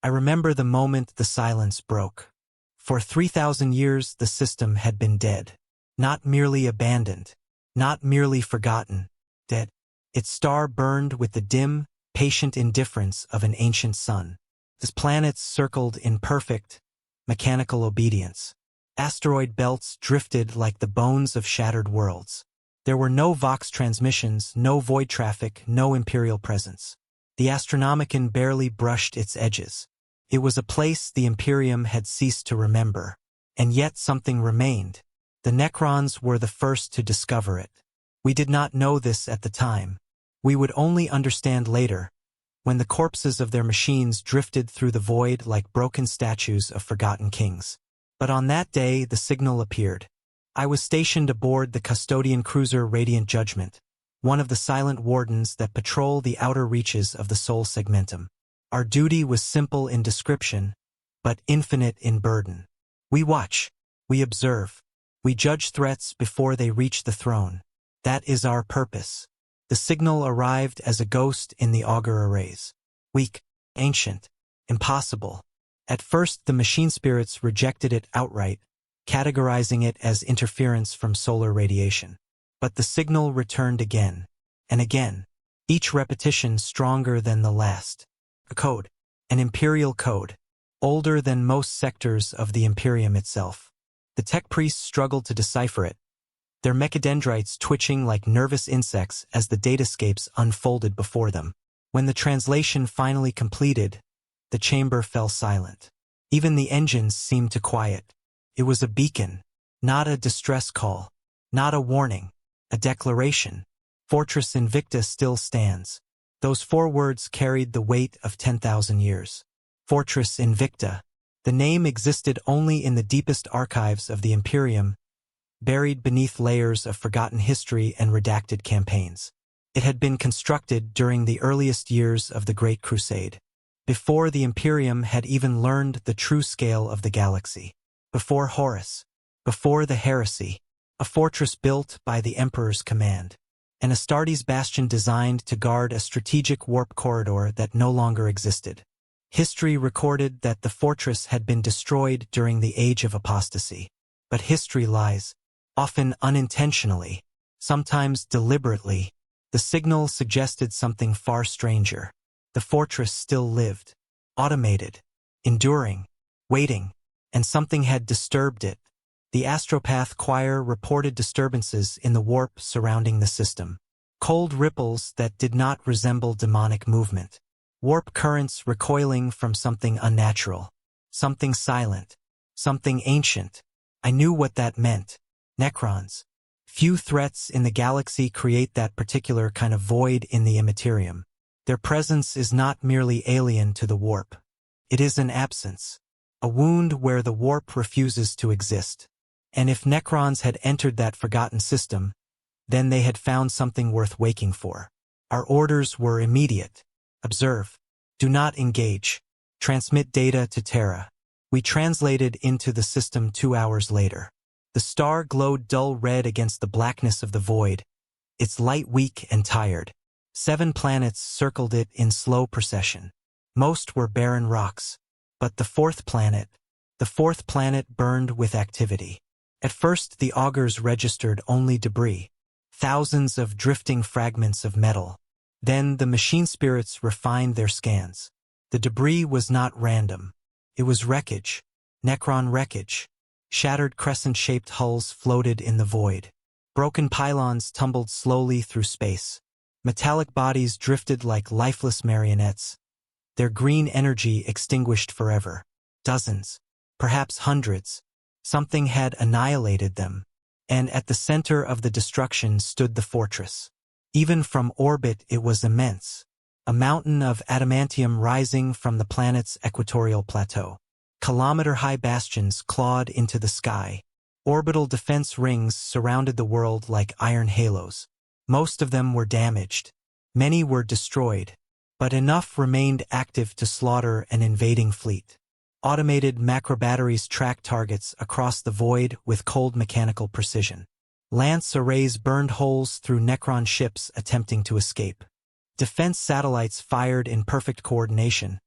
I remember the moment the silence broke. For 3,000 years the system had been dead. Not merely abandoned. Not merely forgotten. Dead. Its star burned with the dim, patient indifference of an ancient sun. The planets circled in perfect, mechanical obedience. Asteroid belts drifted like the bones of shattered worlds. There were no Vox transmissions, no void traffic, no Imperial presence. The Astronomicon barely brushed its edges. It was a place the Imperium had ceased to remember. And yet something remained. The Necrons were the first to discover it. We did not know this at the time. We would only understand later, when the corpses of their machines drifted through the void like broken statues of forgotten kings. But on that day the signal appeared. I was stationed aboard the custodian cruiser Radiant Judgment, one of the silent wardens that patrol the outer reaches of the Sol Segmentum. Our duty was simple in description, but infinite in burden. We watch, we observe, we judge threats before they reach the throne. That is our purpose. The signal arrived as a ghost in the augur arrays. Weak, ancient, impossible. At first the machine spirits rejected it outright, categorizing it as interference from solar radiation. But the signal returned again, and again, each repetition stronger than the last. A code, an imperial code, older than most sectors of the Imperium itself. The tech priests struggled to decipher it, their mechadendrites twitching like nervous insects as the datascapes unfolded before them. When the translation finally completed, the chamber fell silent. Even the engines seemed to quiet. It was a beacon, not a distress call, not a warning, a declaration. Fortress Invicta still stands. Those 4 words carried the weight of 10,000 years. Fortress Invicta. The name existed only in the deepest archives of the Imperium, buried beneath layers of forgotten history and redacted campaigns. It had been constructed during the earliest years of the Great Crusade, before the Imperium had even learned the true scale of the galaxy, before Horus, before the heresy, a fortress built by the Emperor's command, an Astartes bastion designed to guard a strategic warp corridor that no longer existed. History recorded that the fortress had been destroyed during the Age of Apostasy, but history lies, often unintentionally, sometimes deliberately. The signal suggested something far stranger. The fortress still lived, automated, enduring, waiting, and something had disturbed it. The astropath choir reported disturbances in the warp surrounding the system, cold ripples that did not resemble demonic movement, warp currents recoiling from something unnatural, something silent, something ancient. I knew what that meant. Necrons. Few threats in the galaxy create that particular kind of void in the immaterium. Their presence is not merely alien to the warp. It is an absence, a wound where the warp refuses to exist. And if Necrons had entered that forgotten system, then they had found something worth waking for. Our orders were immediate. Observe. Do not engage. Transmit data to Terra. We translated into the system 2 hours later. The star glowed dull red against the blackness of the void, its light weak and tired. 7 planets circled it in slow procession. Most were barren rocks, but the fourth planet burned with activity. At first the augurs registered only debris, thousands of drifting fragments of metal. Then the machine spirits refined their scans. The debris was not random. It was wreckage, Necron wreckage. Shattered crescent-shaped hulls floated in the void. Broken pylons tumbled slowly through space. Metallic bodies drifted like lifeless marionettes, their green energy extinguished forever. Dozens, perhaps hundreds. Something had annihilated them, and at the center of the destruction stood the fortress. Even from orbit it was immense, a mountain of adamantium rising from the planet's equatorial plateau. Kilometer-high bastions clawed into the sky. Orbital defense rings surrounded the world like iron halos. Most of them were damaged. Many were destroyed, but enough remained active to slaughter an invading fleet. Automated macrobatteries tracked targets across the void with cold mechanical precision. Lance arrays burned holes through Necron ships attempting to escape. Defense satellites fired in perfect coordination,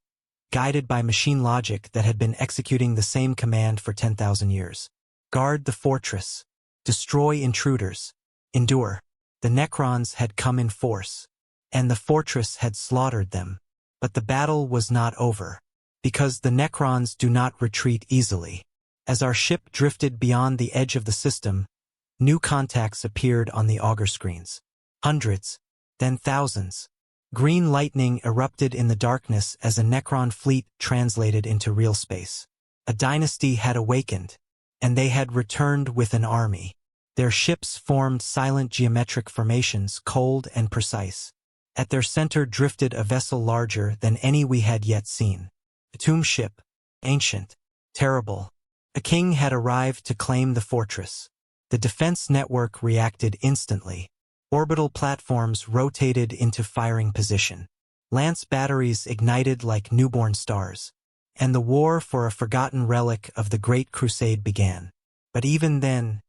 guided by machine logic that had been executing the same command for 10,000 years. Guard the fortress. Destroy intruders. Endure. The Necrons had come in force, and the fortress had slaughtered them. But the battle was not over, because the Necrons do not retreat easily. As our ship drifted beyond the edge of the system, new contacts appeared on the auger screens. Hundreds, then thousands. Green lightning erupted in the darkness as a Necron fleet translated into real space. A dynasty had awakened, and they had returned with an army. Their ships formed silent geometric formations, cold and precise. At their center drifted a vessel larger than any we had yet seen. A tomb ship, ancient, terrible. A king had arrived to claim the fortress. The defense network reacted instantly. Orbital platforms rotated into firing position. Lance batteries ignited like newborn stars. And the war for a forgotten relic of the Great Crusade began. But even then,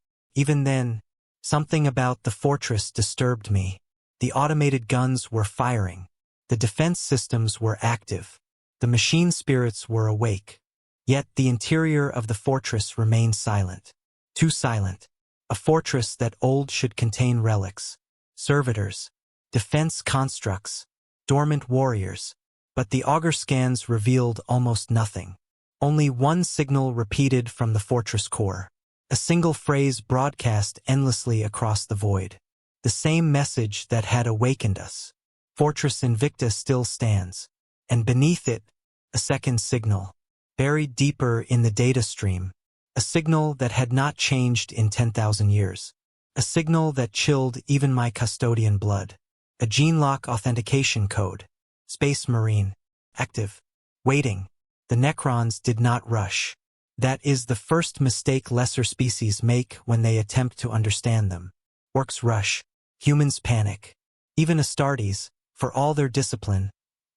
something about the fortress disturbed me. The automated guns were firing. The defense systems were active. The machine spirits were awake. Yet the interior of the fortress remained silent. Too silent. A fortress that old should contain relics, servitors, defense constructs, dormant warriors. But the auger scans revealed almost nothing. Only one signal repeated from the fortress core. A single phrase broadcast endlessly across the void. The same message that had awakened us. Fortress Invicta still stands. And beneath it, a second signal. Buried deeper in the data stream. A signal that had not changed in 10,000 years. A signal that chilled even my custodian blood. A gene-lock authentication code. Space Marine. Active. Waiting. The Necrons did not rush. That is the first mistake lesser species make when they attempt to understand them. Orcs rush. Humans panic. Even Astartes, for all their discipline,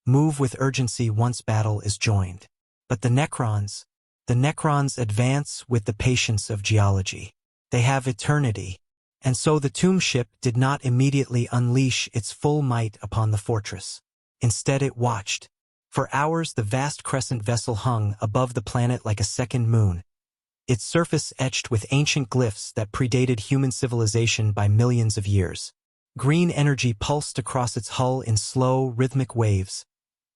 move with urgency once battle is joined. But the Necrons advance with the patience of geology. They have eternity. And so the tomb ship did not immediately unleash its full might upon the fortress. Instead it watched. For hours the vast crescent vessel hung above the planet like a second moon, its surface etched with ancient glyphs that predated human civilization by millions of years. Green energy pulsed across its hull in slow, rhythmic waves,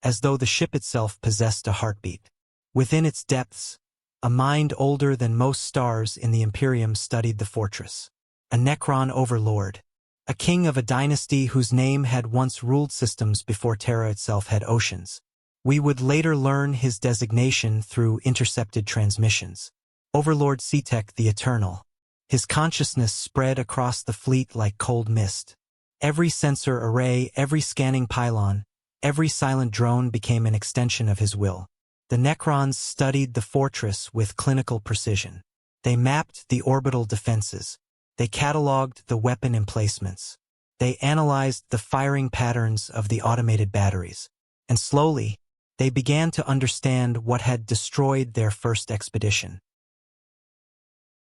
as though the ship itself possessed a heartbeat. Within its depths, a mind older than most stars in the Imperium studied the fortress. A Necron overlord. A king of a dynasty whose name had once ruled systems before Terra itself had oceans. We would later learn his designation through intercepted transmissions. Overlord Cetek the Eternal. His consciousness spread across the fleet like cold mist. Every sensor array, every scanning pylon, every silent drone became an extension of his will. The Necrons studied the fortress with clinical precision. They mapped the orbital defenses. They cataloged the weapon emplacements. They analyzed the firing patterns of the automated batteries. And slowly, they began to understand what had destroyed their first expedition.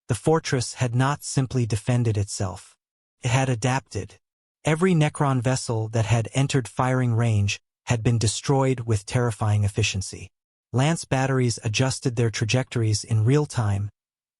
The fortress had not simply defended itself. It had adapted. Every Necron vessel that had entered firing range had been destroyed with terrifying efficiency. Lance batteries adjusted their trajectories in real time,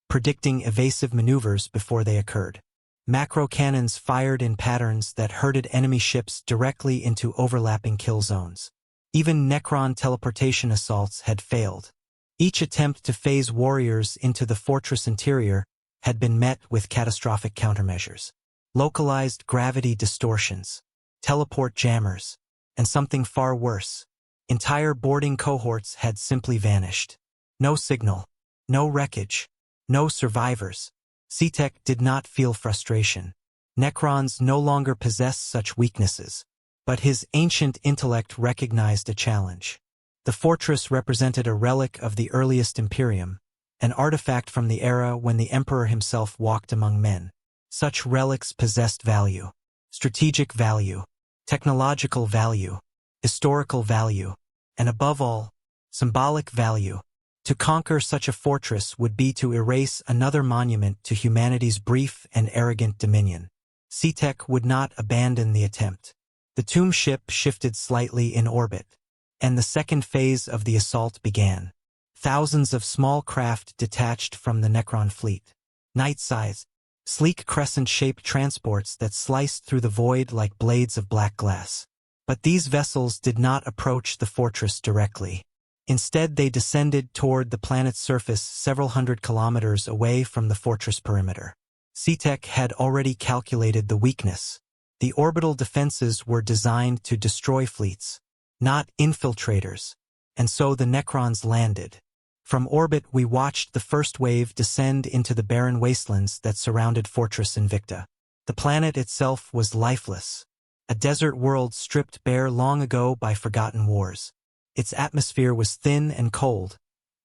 predicting evasive maneuvers before they occurred. Macro cannons fired in patterns that herded enemy ships directly into overlapping kill zones. Even Necron teleportation assaults had failed. Each attempt to phase warriors into the fortress interior had been met with catastrophic countermeasures. Localized gravity distortions, teleport jammers, and something far worse. Entire boarding cohorts had simply vanished. No signal, no wreckage, no survivors. Cetek did not feel frustration. Necrons no longer possessed such weaknesses. But his ancient intellect recognized a challenge. The fortress represented a relic of the earliest Imperium, an artifact from the era when the Emperor himself walked among men. Such relics possessed value, strategic value, technological value, historical value, and above all, symbolic value. To conquer such a fortress would be to erase another monument to humanity's brief and arrogant dominion. Cetek would not abandon the attempt. The tomb ship shifted slightly in orbit. and the second phase of the assault began. Thousands of small craft detached from the Necron fleet. Night-size, sleek crescent-shaped transports that sliced through the void like blades of black glass. But these vessels did not approach the fortress directly. Instead, they descended toward the planet's surface several hundred kilometers away from the fortress perimeter. CTEC had already calculated the weakness. The orbital defenses were designed to destroy fleets, not infiltrators, and so the Necrons landed. From orbit, we watched the first wave descend into the barren wastelands that surrounded Fortress Invicta. The planet itself was lifeless, a desert world stripped bare long ago by forgotten wars. Its atmosphere was thin and cold,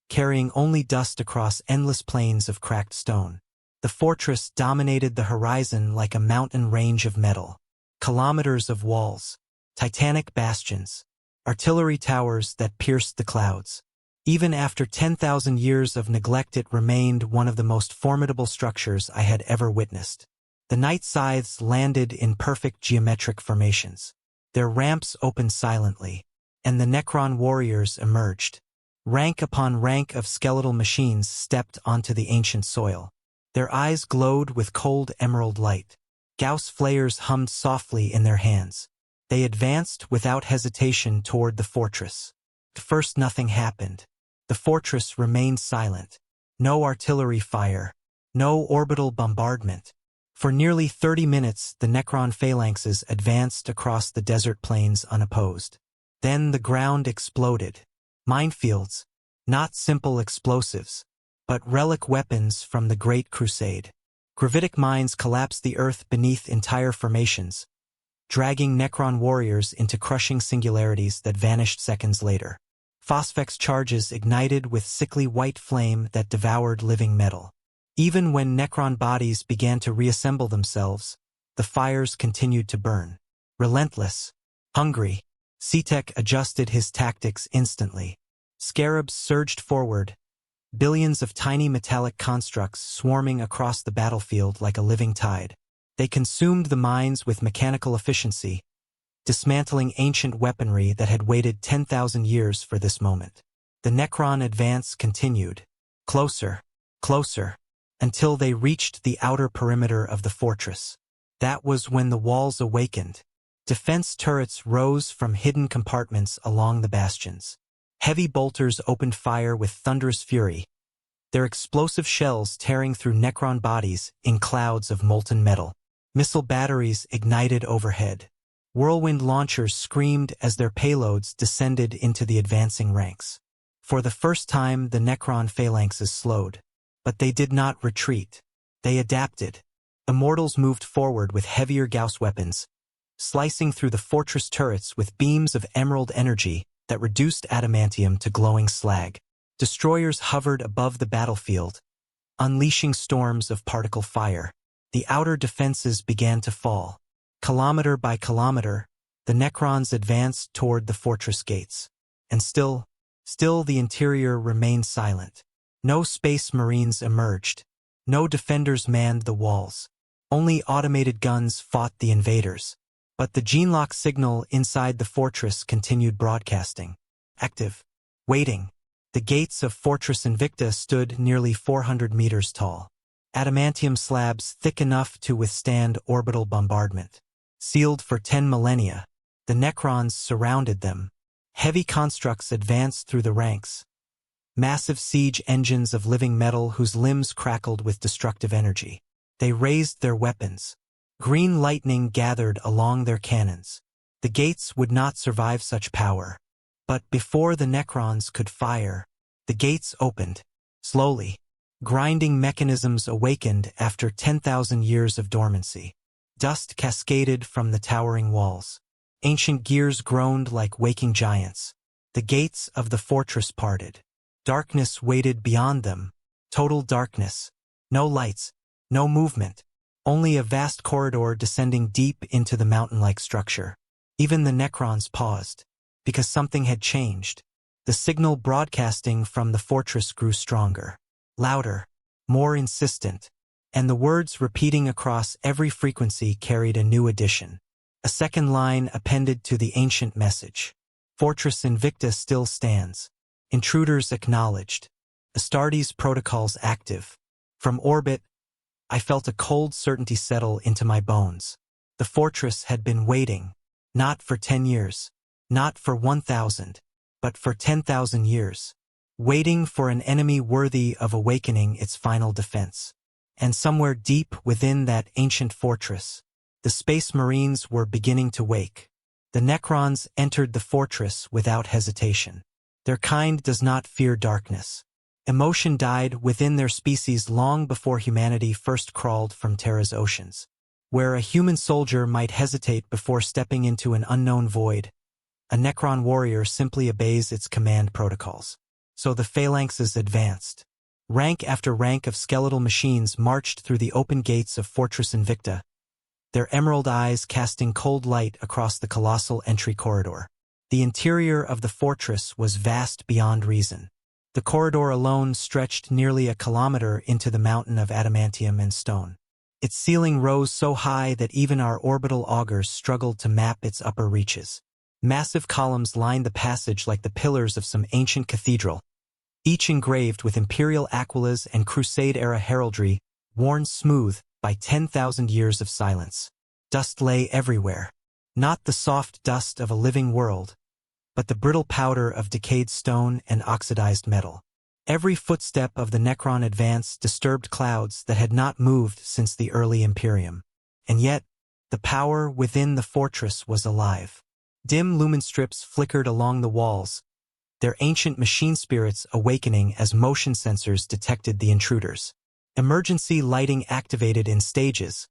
carrying only dust across endless plains of cracked stone. The fortress dominated the horizon like a mountain range of metal. Kilometers of walls, titanic bastions, artillery towers that pierced the clouds. Even after 10,000 years of neglect, it remained one of the most formidable structures I had ever witnessed. The night scythes landed in perfect geometric formations. Their ramps opened silently, and the Necron warriors emerged. Rank upon rank of skeletal machines stepped onto the ancient soil. Their eyes glowed with cold emerald light. Gauss flares hummed softly in their hands. They advanced without hesitation toward the fortress. At first, nothing happened. The fortress remained silent. No artillery fire. No orbital bombardment. For nearly 30 minutes, the Necron phalanxes advanced across the desert plains unopposed. Then the ground exploded. Minefields, not simple explosives, but relic weapons from the Great Crusade. Gravitic mines collapsed the earth beneath entire formations, dragging Necron warriors into crushing singularities that vanished seconds later. Phosphex charges ignited with sickly white flame that devoured living metal. Even when Necron bodies began to reassemble themselves, the fires continued to burn. Relentless, hungry, CTEC adjusted his tactics instantly. Scarabs surged forward, billions of tiny metallic constructs swarming across the battlefield like a living tide. They consumed the mines with mechanical efficiency, dismantling ancient weaponry that had waited 10,000 years for this moment. The Necron advance continued, closer, closer, until they reached the outer perimeter of the fortress. That was when the walls awakened. Defense turrets rose from hidden compartments along the bastions. Heavy bolters opened fire with thunderous fury, their explosive shells tearing through Necron bodies in clouds of molten metal. Missile batteries ignited overhead. Whirlwind launchers screamed as their payloads descended into the advancing ranks. For the first time, the Necron phalanxes slowed. But they did not retreat. They adapted. Immortals moved forward with heavier Gauss weapons, slicing through the fortress turrets with beams of emerald energy that reduced adamantium to glowing slag. Destroyers hovered above the battlefield, unleashing storms of particle fire. The outer defenses began to fall. Kilometer by kilometer, the Necrons advanced toward the fortress gates. And still the interior remained silent. No space marines emerged. No defenders manned the walls. Only automated guns fought the invaders. But the gene-lock signal inside the fortress continued broadcasting. Active. Waiting. The gates of Fortress Invicta stood nearly 400 meters tall. Adamantium slabs thick enough to withstand orbital bombardment. Sealed for 10 millennia, the Necrons surrounded them. Heavy constructs advanced through the ranks. Massive siege engines of living metal whose limbs crackled with destructive energy. They raised their weapons. Green lightning gathered along their cannons. The gates would not survive such power. But before the Necrons could fire, the gates opened. Slowly, grinding mechanisms awakened after 10,000 years of dormancy. Dust cascaded from the towering walls. Ancient gears groaned like waking giants. The gates of the fortress parted. Darkness waited beyond them. Total darkness. No lights. No movement. Only a vast corridor descending deep into the mountain-like structure. Even the Necrons paused, because something had changed. The signal broadcasting from the fortress grew stronger, louder, more insistent, and the words repeating across every frequency carried a new addition. A second line appended to the ancient message. Fortress Invicta still stands. Intruders acknowledged. Astartes protocols active. From orbit, I felt a cold certainty settle into my bones. The fortress had been waiting, not for 10 years, not for 1,000, but for 10,000 years, waiting for an enemy worthy of awakening its final defense. And somewhere deep within that ancient fortress, the Space Marines were beginning to wake. The Necrons entered the fortress without hesitation. Their kind does not fear darkness. Emotion died within their species long before humanity first crawled from Terra's oceans. Where a human soldier might hesitate before stepping into an unknown void, a Necron warrior simply obeys its command protocols. So the phalanxes advanced. Rank after rank of skeletal machines marched through the open gates of Fortress Invicta, their emerald eyes casting cold light across the colossal entry corridor. The interior of the fortress was vast beyond reason. The corridor alone stretched nearly a kilometer into the mountain of adamantium and stone. Its ceiling rose so high that even our orbital augurs struggled to map its upper reaches. Massive columns lined the passage like the pillars of some ancient cathedral, each engraved with imperial aquilas and Crusade-era heraldry, worn smooth by 10,000 years of silence. Dust lay everywhere, not the soft dust of a living world, but the brittle powder of decayed stone and oxidized metal. Every footstep of the Necron advance disturbed clouds that had not moved since the early Imperium. And yet, the power within the fortress was alive. Dim lumen strips flickered along the walls, their ancient machine spirits awakening as motion sensors detected the intruders. Emergency lighting activated in stages,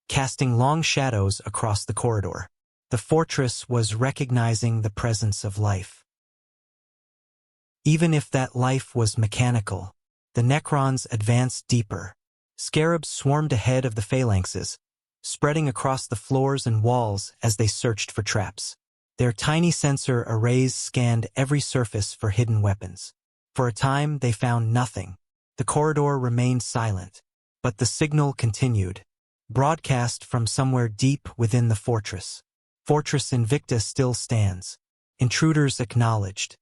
casting long shadows across the corridor. The fortress was recognizing the presence of life. Even if that life was mechanical, the Necrons advanced deeper. Scarabs swarmed ahead of the phalanxes, spreading across the floors and walls as they searched for traps. Their tiny sensor arrays scanned every surface for hidden weapons. For a time, they found nothing. The corridor remained silent, but the signal continued, broadcast from somewhere deep within the fortress. Fortress Invicta still stands. Intruders acknowledged.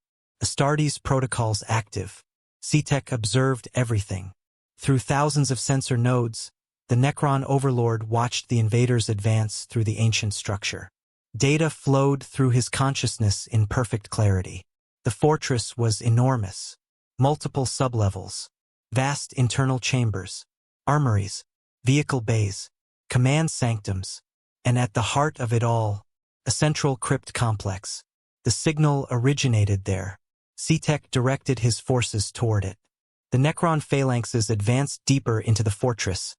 Astartes protocols active. C-Tech observed everything. Through thousands of sensor nodes, the Necron overlord watched the invaders advance through the ancient structure. Data flowed through his consciousness in perfect clarity. The fortress was enormous. Multiple sublevels, vast internal chambers, armories, vehicle bays, command sanctums, and at the heart of it all, a central crypt complex. The signal originated there. C-Tech directed his forces toward it. The Necron phalanxes advanced deeper into the fortress,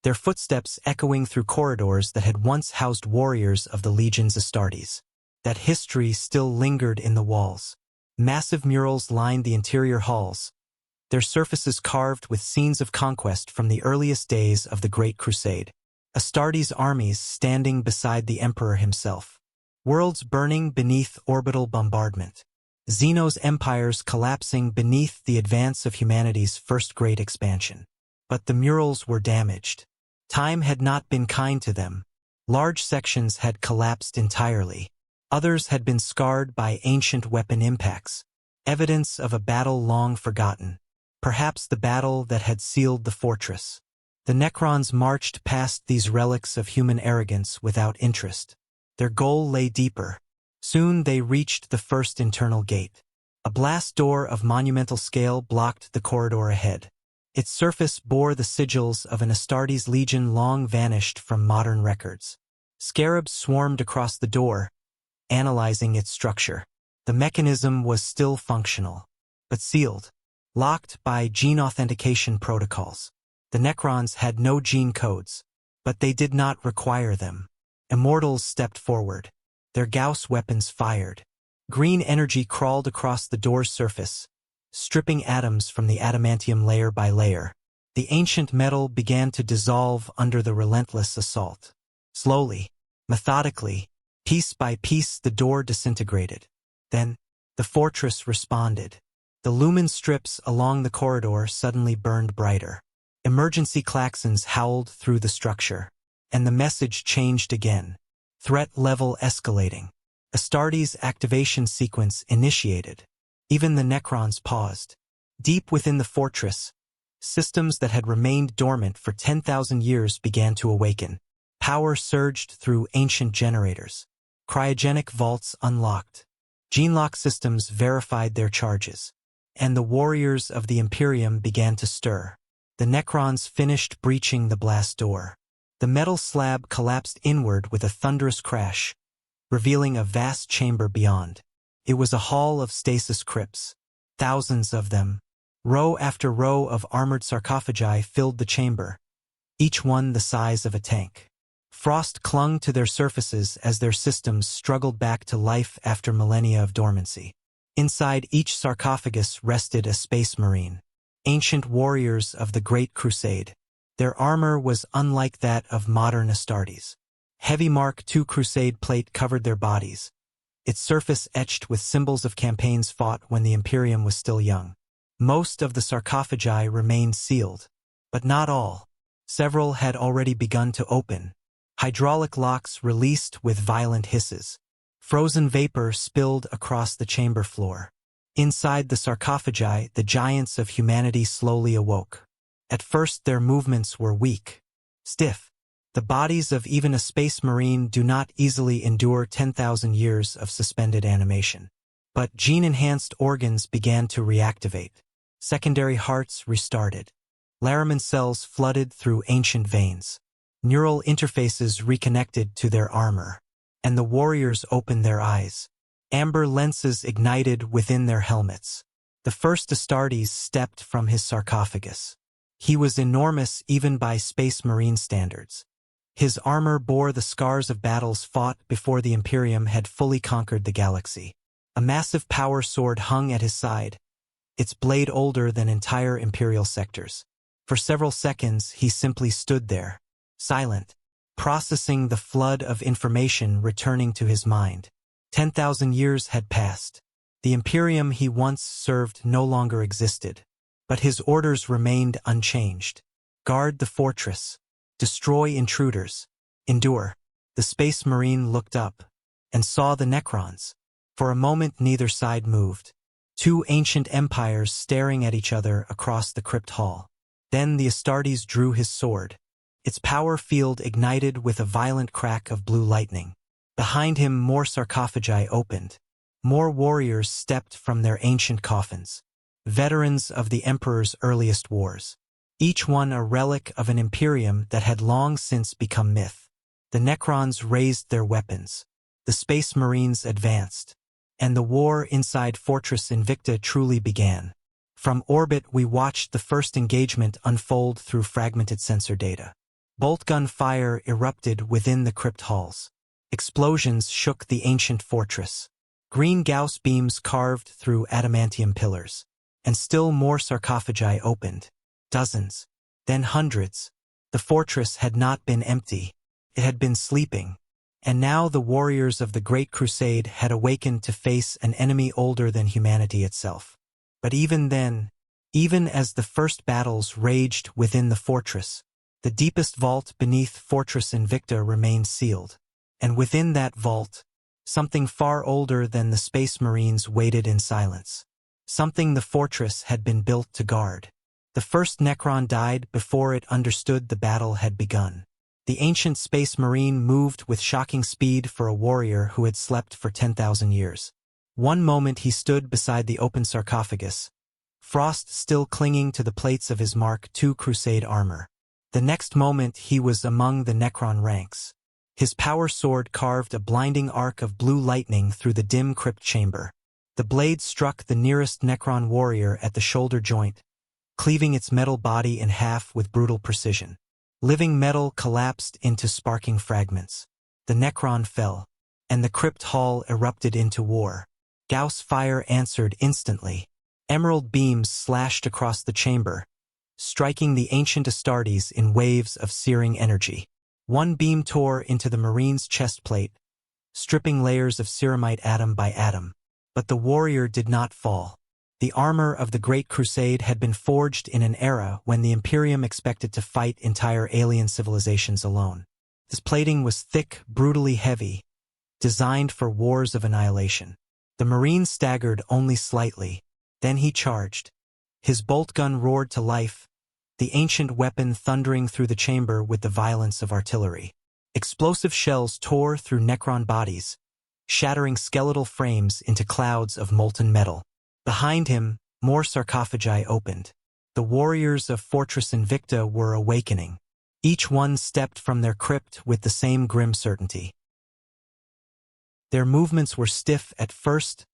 their footsteps echoing through corridors that had once housed warriors of the legions Astartes. That history still lingered in the walls. Massive murals lined the interior halls, their surfaces carved with scenes of conquest from the earliest days of the Great Crusade. Astartes' armies standing beside the Emperor himself. Worlds burning beneath orbital bombardment. Xeno's empires collapsing beneath the advance of humanity's first great expansion. But the murals were damaged. Time had not been kind to them. Large sections had collapsed entirely. Others had been scarred by ancient weapon impacts, evidence of a battle long forgotten, perhaps the battle that had sealed the fortress. The Necrons marched past these relics of human arrogance without interest. Their goal lay deeper. Soon they reached the first internal gate. A blast door of monumental scale blocked the corridor ahead. Its surface bore the sigils of an Astartes legion long vanished from modern records. Scarabs swarmed across the door, analyzing its structure. The mechanism was still functional, but sealed, locked by gene authentication protocols. The Necrons had no gene codes, but they did not require them. Immortals stepped forward. Their Gauss weapons fired. Green energy crawled across the door's surface, stripping atoms from the adamantium layer by layer. The ancient metal began to dissolve under the relentless assault. Slowly, methodically, piece by piece the door disintegrated. Then, the fortress responded. The lumen strips along the corridor suddenly burned brighter. Emergency klaxons howled through the structure. And the message changed again. Threat level escalating. Astartes' activation sequence initiated. Even the Necrons paused. Deep within the fortress, systems that had remained dormant for 10,000 years began to awaken. Power surged through ancient generators. Cryogenic vaults unlocked. Gene-lock systems verified their charges. And the warriors of the Imperium began to stir. The Necrons finished breaching the blast door. The metal slab collapsed inward with a thunderous crash, revealing a vast chamber beyond. It was a hall of stasis crypts. Thousands of them. Row after row of armored sarcophagi filled the chamber, each one the size of a tank. Frost clung to their surfaces as their systems struggled back to life after millennia of dormancy. Inside each sarcophagus rested a space marine, ancient warriors of the Great Crusade. Their armor was unlike that of modern Astartes. Heavy Mark II Crusade plate covered their bodies, its surface etched with symbols of campaigns fought when the Imperium was still young. Most of the sarcophagi remained sealed, but not all. Several had already begun to open. Hydraulic locks released with violent hisses. Frozen vapor spilled across the chamber floor. Inside the sarcophagi, the giants of humanity slowly awoke. At first their movements were weak, stiff. The bodies of even a space marine do not easily endure 10,000 years of suspended animation. But gene-enhanced organs began to reactivate. Secondary hearts restarted. Laraman cells flooded through ancient veins. Neural interfaces reconnected to their armor. And the warriors opened their eyes. Amber lenses ignited within their helmets. The first Astartes stepped from his sarcophagus. He was enormous even by Space Marine standards. His armor bore the scars of battles fought before the Imperium had fully conquered the galaxy. A massive power sword hung at his side, its blade older than entire Imperial sectors. For several seconds he simply stood there, silent, processing the flood of information returning to his mind. 10,000 years had passed. The Imperium he once served no longer existed, but his orders remained unchanged. Guard the fortress. Destroy intruders. Endure. The Space Marine looked up and saw the Necrons. For a moment neither side moved. Two ancient empires staring at each other across the crypt hall. Then the Astartes drew his sword. Its power field ignited with a violent crack of blue lightning. Behind him more sarcophagi opened. More warriors stepped from their ancient coffins. Veterans of the Emperor's earliest wars. Each one a relic of an Imperium that had long since become myth. The Necrons raised their weapons. The Space Marines advanced. And the war inside Fortress Invicta truly began. From orbit we watched the first engagement unfold through fragmented sensor data. Bolt-gun fire erupted within the crypt halls. Explosions shook the ancient fortress. Green Gauss beams carved through adamantium pillars. And still more sarcophagi opened. Dozens. Then hundreds. The fortress had not been empty. It had been sleeping. And now the warriors of the Great Crusade had awakened to face an enemy older than humanity itself. But even then, even as the first battles raged within the fortress, the deepest vault beneath Fortress Invicta remained sealed. And within that vault, something far older than the Space Marines waited in silence. Something the fortress had been built to guard. The first Necron died before it understood the battle had begun. The ancient Space Marine moved with shocking speed for a warrior who had slept for 10,000 years. One moment he stood beside the open sarcophagus, Frost still clinging to the plates of his Mark II Crusade armor. The next moment he was among the Necron ranks. His power sword carved a blinding arc of blue lightning through the dim crypt chamber. The blade struck the nearest Necron warrior at the shoulder joint, cleaving its metal body in half with brutal precision. Living metal collapsed into sparking fragments. The Necron fell, and the crypt hall erupted into war. Gauss fire answered instantly. Emerald beams slashed across the chamber, striking the ancient Astartes in waves of searing energy. One beam tore into the Marine's chest plate, stripping layers of ceramite atom by atom. But the warrior did not fall. The armor of the Great Crusade had been forged in an era when the Imperium expected to fight entire alien civilizations alone. This plating was thick, brutally heavy, designed for wars of annihilation. The Marine staggered only slightly. Then he charged. His bolt gun roared to life, the ancient weapon thundering through the chamber with the violence of artillery. Explosive shells tore through Necron bodies, shattering skeletal frames into clouds of molten metal. Behind him, more sarcophagi opened. The warriors of Fortress Invicta were awakening. Each one stepped from their crypt with the same grim certainty. Their movements were stiff at first,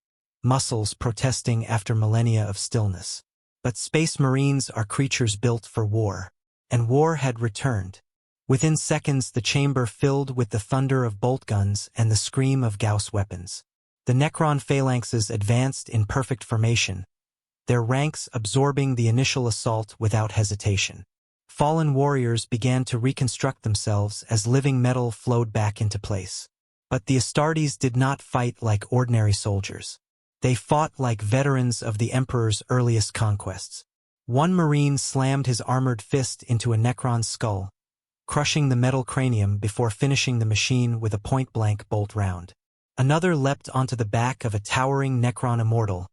muscles protesting after millennia of stillness. But Space Marines are creatures built for war. And war had returned. Within seconds the chamber filled with the thunder of bolt guns and the scream of Gauss weapons. The Necron phalanxes advanced in perfect formation, their ranks absorbing the initial assault without hesitation. Fallen warriors began to reconstruct themselves as living metal flowed back into place. But the Astartes did not fight like ordinary soldiers. They fought like veterans of the Emperor's earliest conquests. One Marine slammed his armored fist into a Necron's skull, crushing the metal cranium before finishing the machine with a point-blank bolt round. Another leapt onto the back of a towering Necron immortal,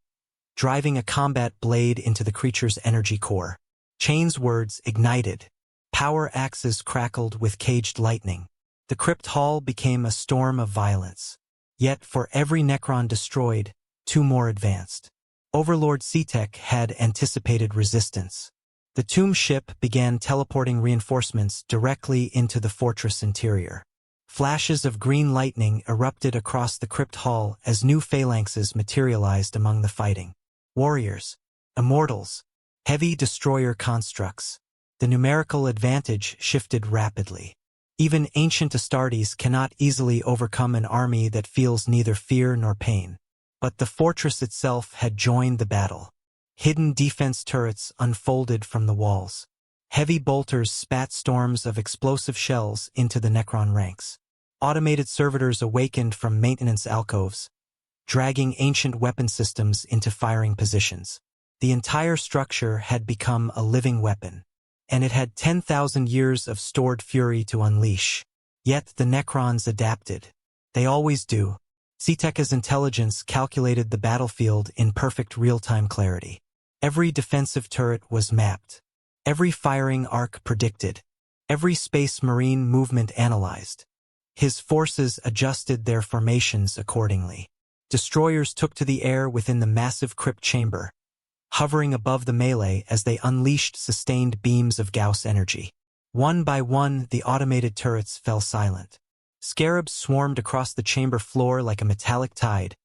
driving a combat blade into the creature's energy core. Chain's words ignited. Power axes crackled with caged lightning. The crypt hall became a storm of violence. Yet for every Necron destroyed, two more advanced. Overlord Cetek had anticipated resistance. The tomb ship began teleporting reinforcements directly into the fortress interior. Flashes of green lightning erupted across the crypt hall as new phalanxes materialized among the fighting. Warriors, immortals, heavy destroyer constructs. The numerical advantage shifted rapidly. Even ancient Astartes cannot easily overcome an army that feels neither fear nor pain. But the fortress itself had joined the battle. Hidden defense turrets unfolded from the walls. Heavy bolters spat storms of explosive shells into the Necron ranks. Automated servitors awakened from maintenance alcoves, dragging ancient weapon systems into firing positions. The entire structure had become a living weapon, and it had 10,000 years of stored fury to unleash. Yet the Necrons adapted. They always do. Cetek's intelligence calculated the battlefield in perfect real-time clarity. Every defensive turret was mapped. Every firing arc predicted. Every Space Marine movement analyzed. His forces adjusted their formations accordingly. Destroyers took to the air within the massive crypt chamber, hovering above the melee as they unleashed sustained beams of Gauss energy. One by one, the automated turrets fell silent. Scarabs swarmed across the chamber floor like a metallic tide,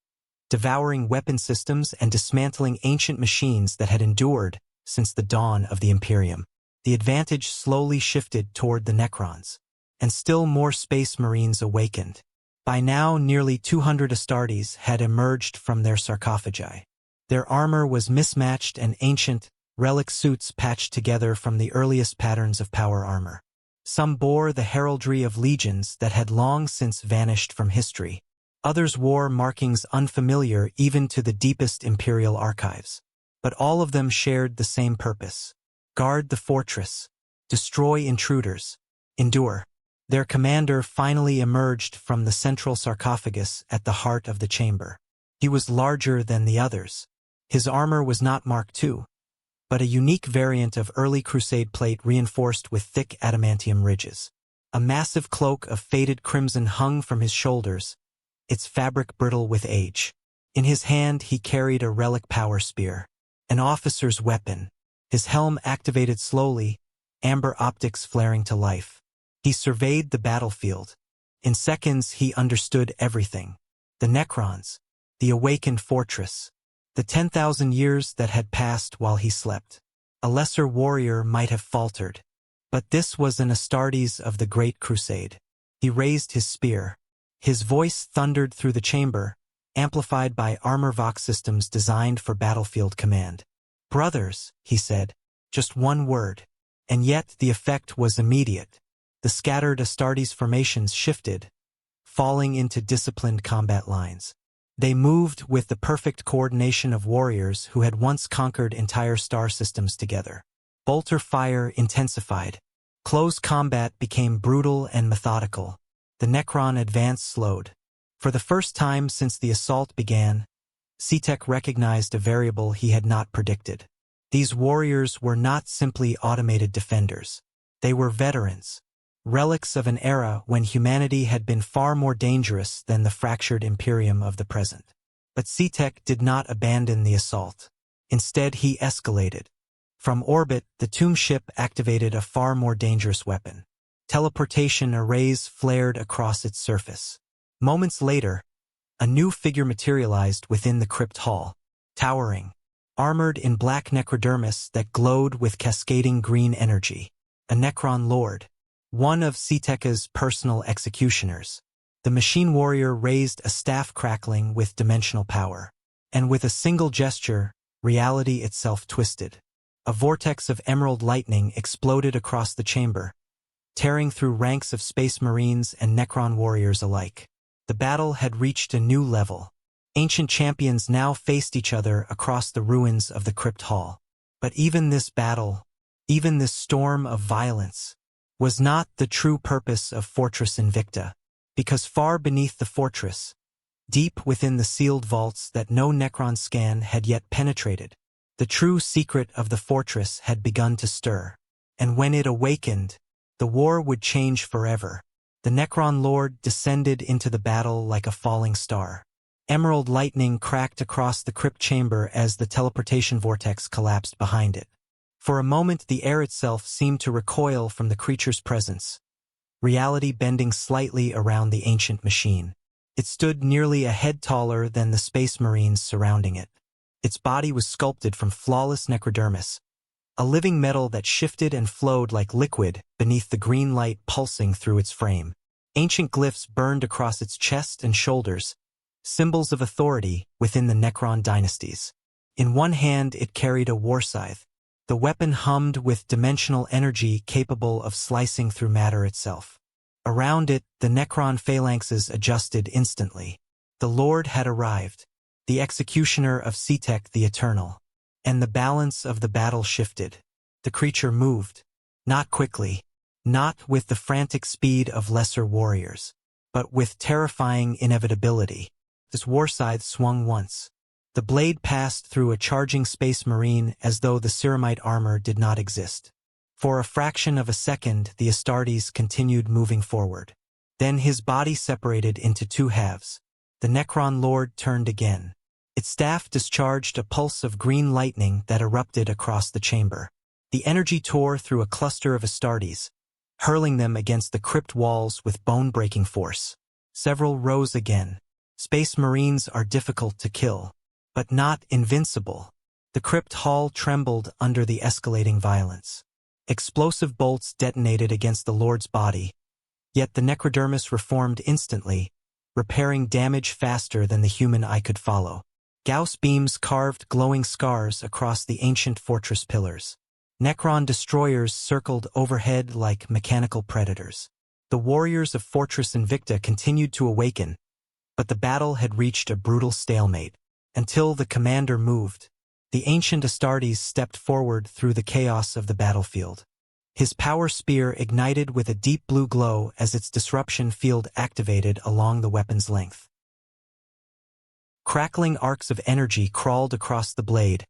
devouring weapon systems and dismantling ancient machines that had endured since the dawn of the Imperium. The advantage slowly shifted toward the Necrons, and still more Space Marines awakened. By now, nearly 200 Astartes had emerged from their sarcophagi. Their armor was mismatched and ancient, relic suits patched together from the earliest patterns of power armor. Some bore the heraldry of legions that had long since vanished from history. Others wore markings unfamiliar even to the deepest imperial archives. But all of them shared the same purpose: guard the fortress, destroy intruders, endure. Their commander finally emerged from the central sarcophagus at the heart of the chamber. He was larger than the others. His armor was not Mark II, but a unique variant of early Crusade plate reinforced with thick adamantium ridges. A massive cloak of faded crimson hung from his shoulders, its fabric brittle with age. In his hand he carried a relic power spear, an officer's weapon. His helm activated slowly, amber optics flaring to life. He surveyed the battlefield. In seconds he understood everything. The Necrons, the awakened fortress, the 10,000 years that had passed while he slept. A lesser warrior might have faltered. But this was an Astartes of the Great Crusade. He raised his spear. His voice thundered through the chamber, amplified by armor vox systems designed for battlefield command. "Brothers," he said, just one word. And yet the effect was immediate. The scattered Astartes formations shifted, falling into disciplined combat lines. They moved with the perfect coordination of warriors who had once conquered entire star systems together. Bolter fire intensified. Close combat became brutal and methodical. The Necron advance slowed. For the first time since the assault began, CTech recognized a variable he had not predicted. These warriors were not simply automated defenders. They were veterans, relics of an era when humanity had been far more dangerous than the fractured Imperium of the present. But CTech did not abandon the assault. Instead, he escalated. From orbit, the tomb ship activated a far more dangerous weapon. Teleportation arrays flared across its surface. Moments later, a new figure materialized within the crypt hall, towering, armored in black necrodermis that glowed with cascading green energy. A Necron lord, one of CTech's personal executioners. The machine warrior raised a staff crackling with dimensional power, and with a single gesture, reality itself twisted. A vortex of emerald lightning exploded across the chamber, tearing through ranks of space marines and Necron warriors alike. The battle had reached a new level. Ancient champions now faced each other across the ruins of the crypt hall. But even this battle, even this storm of violence, was not the true purpose of Fortress Invicta, because far beneath the fortress, deep within the sealed vaults that no Necron scan had yet penetrated, the true secret of the fortress had begun to stir. And when it awakened, the war would change forever. The Necron Lord descended into the battle like a falling star. Emerald lightning cracked across the crypt chamber as the teleportation vortex collapsed behind it. For a moment, the air itself seemed to recoil from the creature's presence, reality bending slightly around the ancient machine. It stood nearly a head taller than the space marines surrounding it. Its body was sculpted from flawless necrodermis, a living metal that shifted and flowed like liquid beneath the green light pulsing through its frame. Ancient glyphs burned across its chest and shoulders, symbols of authority within the Necron dynasties. In one hand it carried a war scythe. The weapon hummed with dimensional energy capable of slicing through matter itself. Around it, the Necron phalanxes adjusted instantly. The Lord had arrived, the executioner of CTech the Eternal. And the balance of the battle shifted. The creature moved. Not quickly. Not with the frantic speed of lesser warriors. But with terrifying inevitability. This war scythe swung once. The blade passed through a charging space marine as though the ceramite armor did not exist. For a fraction of a second, the Astartes continued moving forward. Then his body separated into two halves. The Necron Lord turned again. Its staff discharged a pulse of green lightning that erupted across the chamber. The energy tore through a cluster of Astartes, hurling them against the crypt walls with bone-breaking force. Several rose again. Space Marines are difficult to kill, but not invincible. The crypt hall trembled under the escalating violence. Explosive bolts detonated against the Lord's body, yet the necrodermis reformed instantly, repairing damage faster than the human eye could follow. Gauss beams carved glowing scars across the ancient fortress pillars. Necron destroyers circled overhead like mechanical predators. The warriors of Fortress Invicta continued to awaken, but the battle had reached a brutal stalemate. Until the commander moved, the ancient Astartes stepped forward through the chaos of the battlefield. His power spear ignited with a deep blue glow as its disruption field activated along the weapon's length. Crackling arcs of energy crawled across the blade,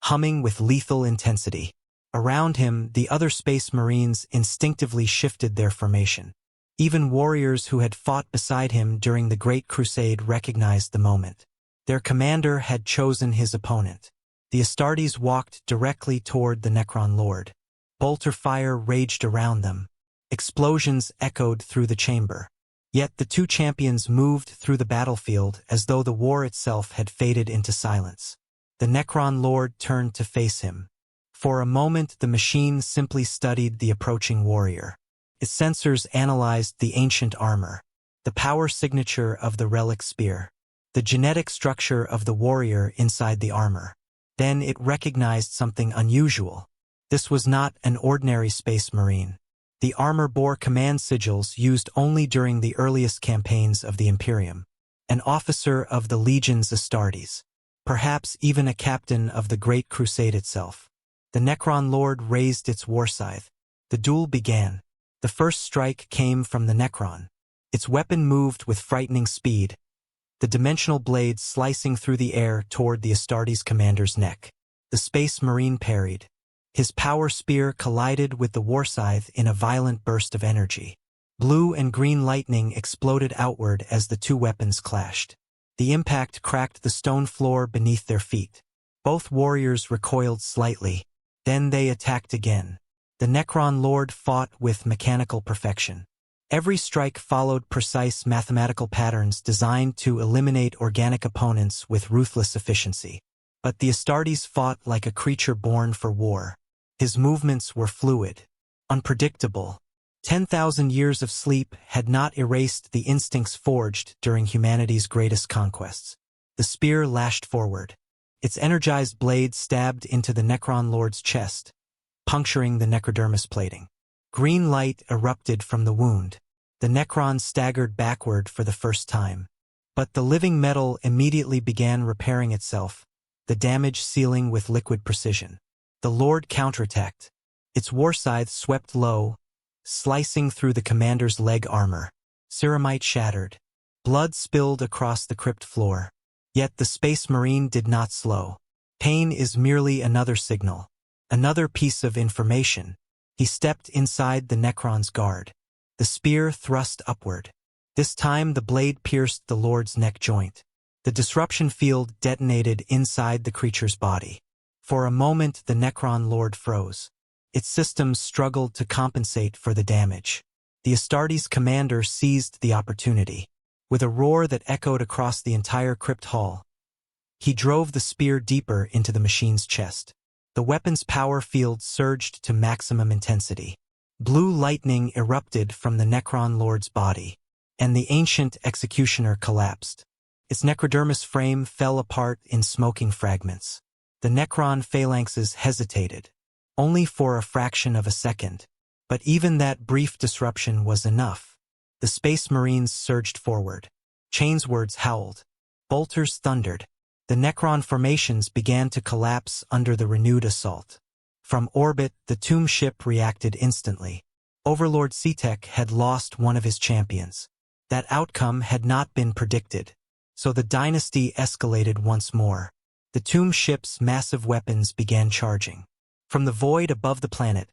humming with lethal intensity. Around him, the other space marines instinctively shifted their formation. Even warriors who had fought beside him during the Great Crusade recognized the moment. Their commander had chosen his opponent. The Astartes walked directly toward the Necron Lord. Bolter fire raged around them. Explosions echoed through the chamber. Yet the two champions moved through the battlefield as though the war itself had faded into silence. The Necron Lord turned to face him. For a moment, the machine simply studied the approaching warrior. Its sensors analyzed the ancient armor, the power signature of the relic spear, the genetic structure of the warrior inside the armor. Then it recognized something unusual. This was not an ordinary space marine. The armor bore command sigils used only during the earliest campaigns of the Imperium. An officer of the Legions Astartes. Perhaps even a captain of the Great Crusade itself. The Necron Lord raised its war scythe. The duel began. The first strike came from the Necron. Its weapon moved with frightening speed, the dimensional blade slicing through the air toward the Astartes commander's neck. The Space Marine parried. His power spear collided with the warscythe in a violent burst of energy. Blue and green lightning exploded outward as the two weapons clashed. The impact cracked the stone floor beneath their feet. Both warriors recoiled slightly. Then they attacked again. The Necron Lord fought with mechanical perfection. Every strike followed precise mathematical patterns designed to eliminate organic opponents with ruthless efficiency. But the Astartes fought like a creature born for war. His movements were fluid, unpredictable. 10,000 years of sleep had not erased the instincts forged during humanity's greatest conquests. The spear lashed forward. Its energized blade stabbed into the Necron Lord's chest, puncturing the necrodermis plating. Green light erupted from the wound. The Necron staggered backward for the first time. But the living metal immediately began repairing itself, the damage sealing with liquid precision. The Lord counterattacked. Its warscythe swept low, slicing through the commander's leg armor. Ceramite shattered. Blood spilled across the crypt floor. Yet the Space Marine did not slow. Pain is merely another signal, another piece of information. He stepped inside the Necron's guard. The spear thrust upward. This time the blade pierced the Lord's neck joint. The disruption field detonated inside the creature's body. For a moment the Necron Lord froze. Its systems struggled to compensate for the damage. The Astartes commander seized the opportunity. With a roar that echoed across the entire crypt hall, he drove the spear deeper into the machine's chest. The weapon's power field surged to maximum intensity. Blue lightning erupted from the Necron Lord's body, and the ancient executioner collapsed. Its necrodermis frame fell apart in smoking fragments. The Necron phalanxes hesitated, only for a fraction of a second. But even that brief disruption was enough. The Space Marines surged forward. Chainswords howled. Bolters thundered. The Necron formations began to collapse under the renewed assault. From orbit, the tomb ship reacted instantly. Overlord Cetek had lost one of his champions. That outcome had not been predicted. So the dynasty escalated once more. The tomb ship's massive weapons began charging. From the void above the planet,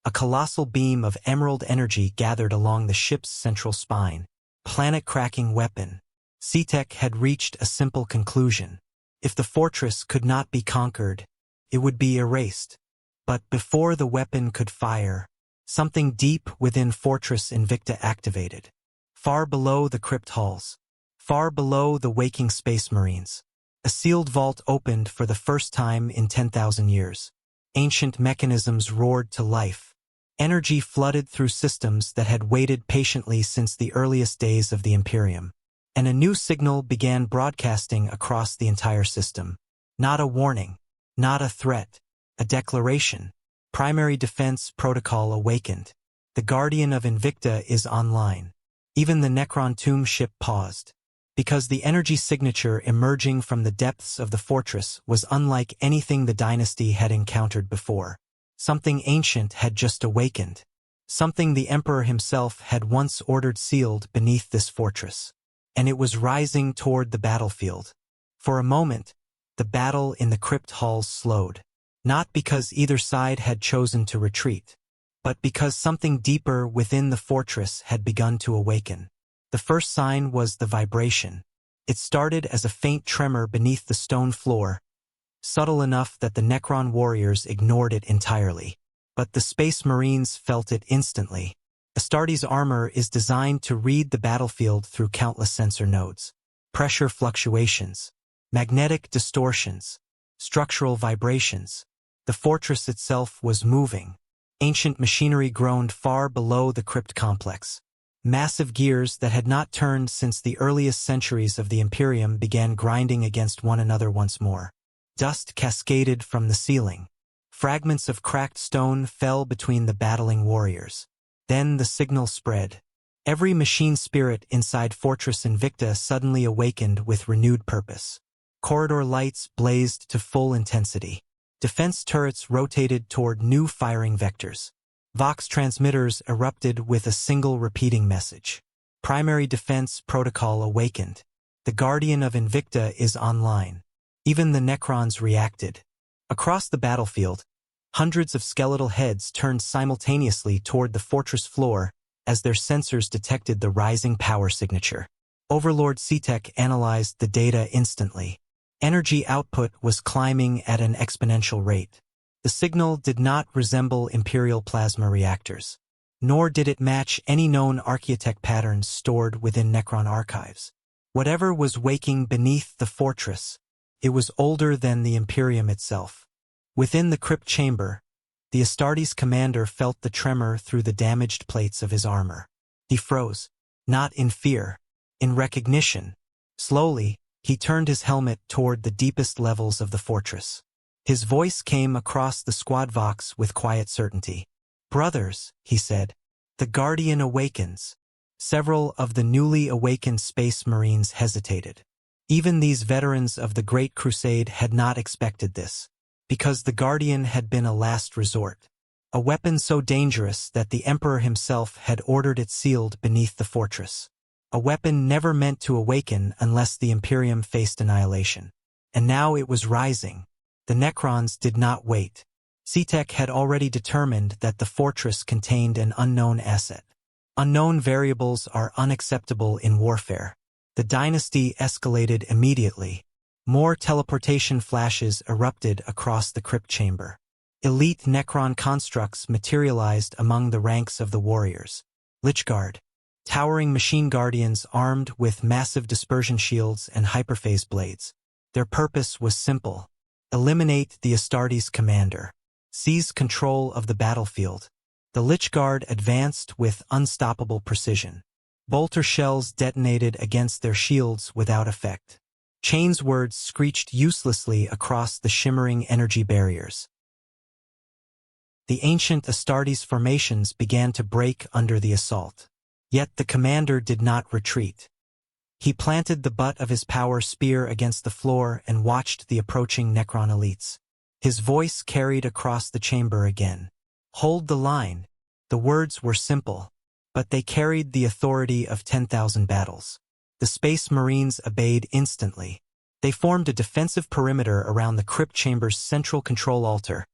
a colossal beam of emerald energy gathered along the ship's central spine. Planet-cracking weapon. Cetek had reached a simple conclusion. If the fortress could not be conquered, it would be erased. But before the weapon could fire, something deep within Fortress Invicta activated. Far below the crypt halls, far below the waking Space Marines, a sealed vault opened for the first time in 10,000 years. Ancient mechanisms roared to life. Energy flooded through systems that had waited patiently since the earliest days of the Imperium. And a new signal began broadcasting across the entire system. Not a warning, not a threat, a declaration. Primary defense protocol awakened. The Guardian of Invicta is online. Even the Necron tomb ship paused. Because the energy signature emerging from the depths of the fortress was unlike anything the dynasty had encountered before. Something ancient had just awakened. Something the Emperor himself had once ordered sealed beneath this fortress. And it was rising toward the battlefield. For a moment, the battle in the crypt halls slowed. Not because either side had chosen to retreat, but because something deeper within the fortress had begun to awaken. The first sign was the vibration. It started as a faint tremor beneath the stone floor, subtle enough that the Necron warriors ignored it entirely. But the Space Marines felt it instantly. Astartes' armor is designed to read the battlefield through countless sensor nodes. Pressure fluctuations, magnetic distortions, structural vibrations. The fortress itself was moving. Ancient machinery groaned far below the crypt complex. Massive gears that had not turned since the earliest centuries of the Imperium began grinding against one another once more. Dust cascaded from the ceiling. Fragments of cracked stone fell between the battling warriors. Then the signal spread. Every machine spirit inside Fortress Invicta suddenly awakened with renewed purpose. Corridor lights blazed to full intensity. Defense turrets rotated toward new firing vectors. Vox transmitters erupted with a single repeating message. Primary defense protocol awakened. The Guardian of Invicta is online. Even the Necrons reacted. Across the battlefield, hundreds of skeletal heads turned simultaneously toward the fortress floor as their sensors detected the rising power signature. Overlord CTech analyzed the data instantly. Energy output was climbing at an exponential rate. The signal did not resemble Imperial plasma reactors, nor did it match any known archaeotech patterns stored within Necron archives. Whatever was waking beneath the fortress, it was older than the Imperium itself. Within the crypt chamber, the Astartes commander felt the tremor through the damaged plates of his armor. He froze, not in fear, in recognition. Slowly, he turned his helmet toward the deepest levels of the fortress. His voice came across the squad vox with quiet certainty. "Brothers," he said, "the Guardian awakens." Several of the newly awakened Space Marines hesitated. Even these veterans of the Great Crusade had not expected this, because the Guardian had been a last resort, a weapon so dangerous that the Emperor himself had ordered it sealed beneath the fortress. A weapon never meant to awaken unless the Imperium faced annihilation. And now it was rising. The Necrons did not wait. CTech had already determined that the fortress contained an unknown asset. Unknown variables are unacceptable in warfare. The dynasty escalated immediately. More teleportation flashes erupted across the crypt chamber. Elite Necron constructs materialized among the ranks of the warriors. Lichguard, towering machine guardians armed with massive dispersion shields and hyperphase blades. Their purpose was simple: eliminate the Astartes commander, seize control of the battlefield. The Lichguard advanced with unstoppable precision. Bolter shells detonated against their shields without effect. Chain's words screeched uselessly across the shimmering energy barriers. The ancient Astartes formations began to break under the assault. Yet the commander did not retreat. He planted the butt of his power spear against the floor and watched the approaching Necron elites. His voice carried across the chamber again. "Hold the line." The words were simple, but they carried the authority of 10,000 battles. The Space Marines obeyed instantly. They formed a defensive perimeter around the crypt chamber's central control altar,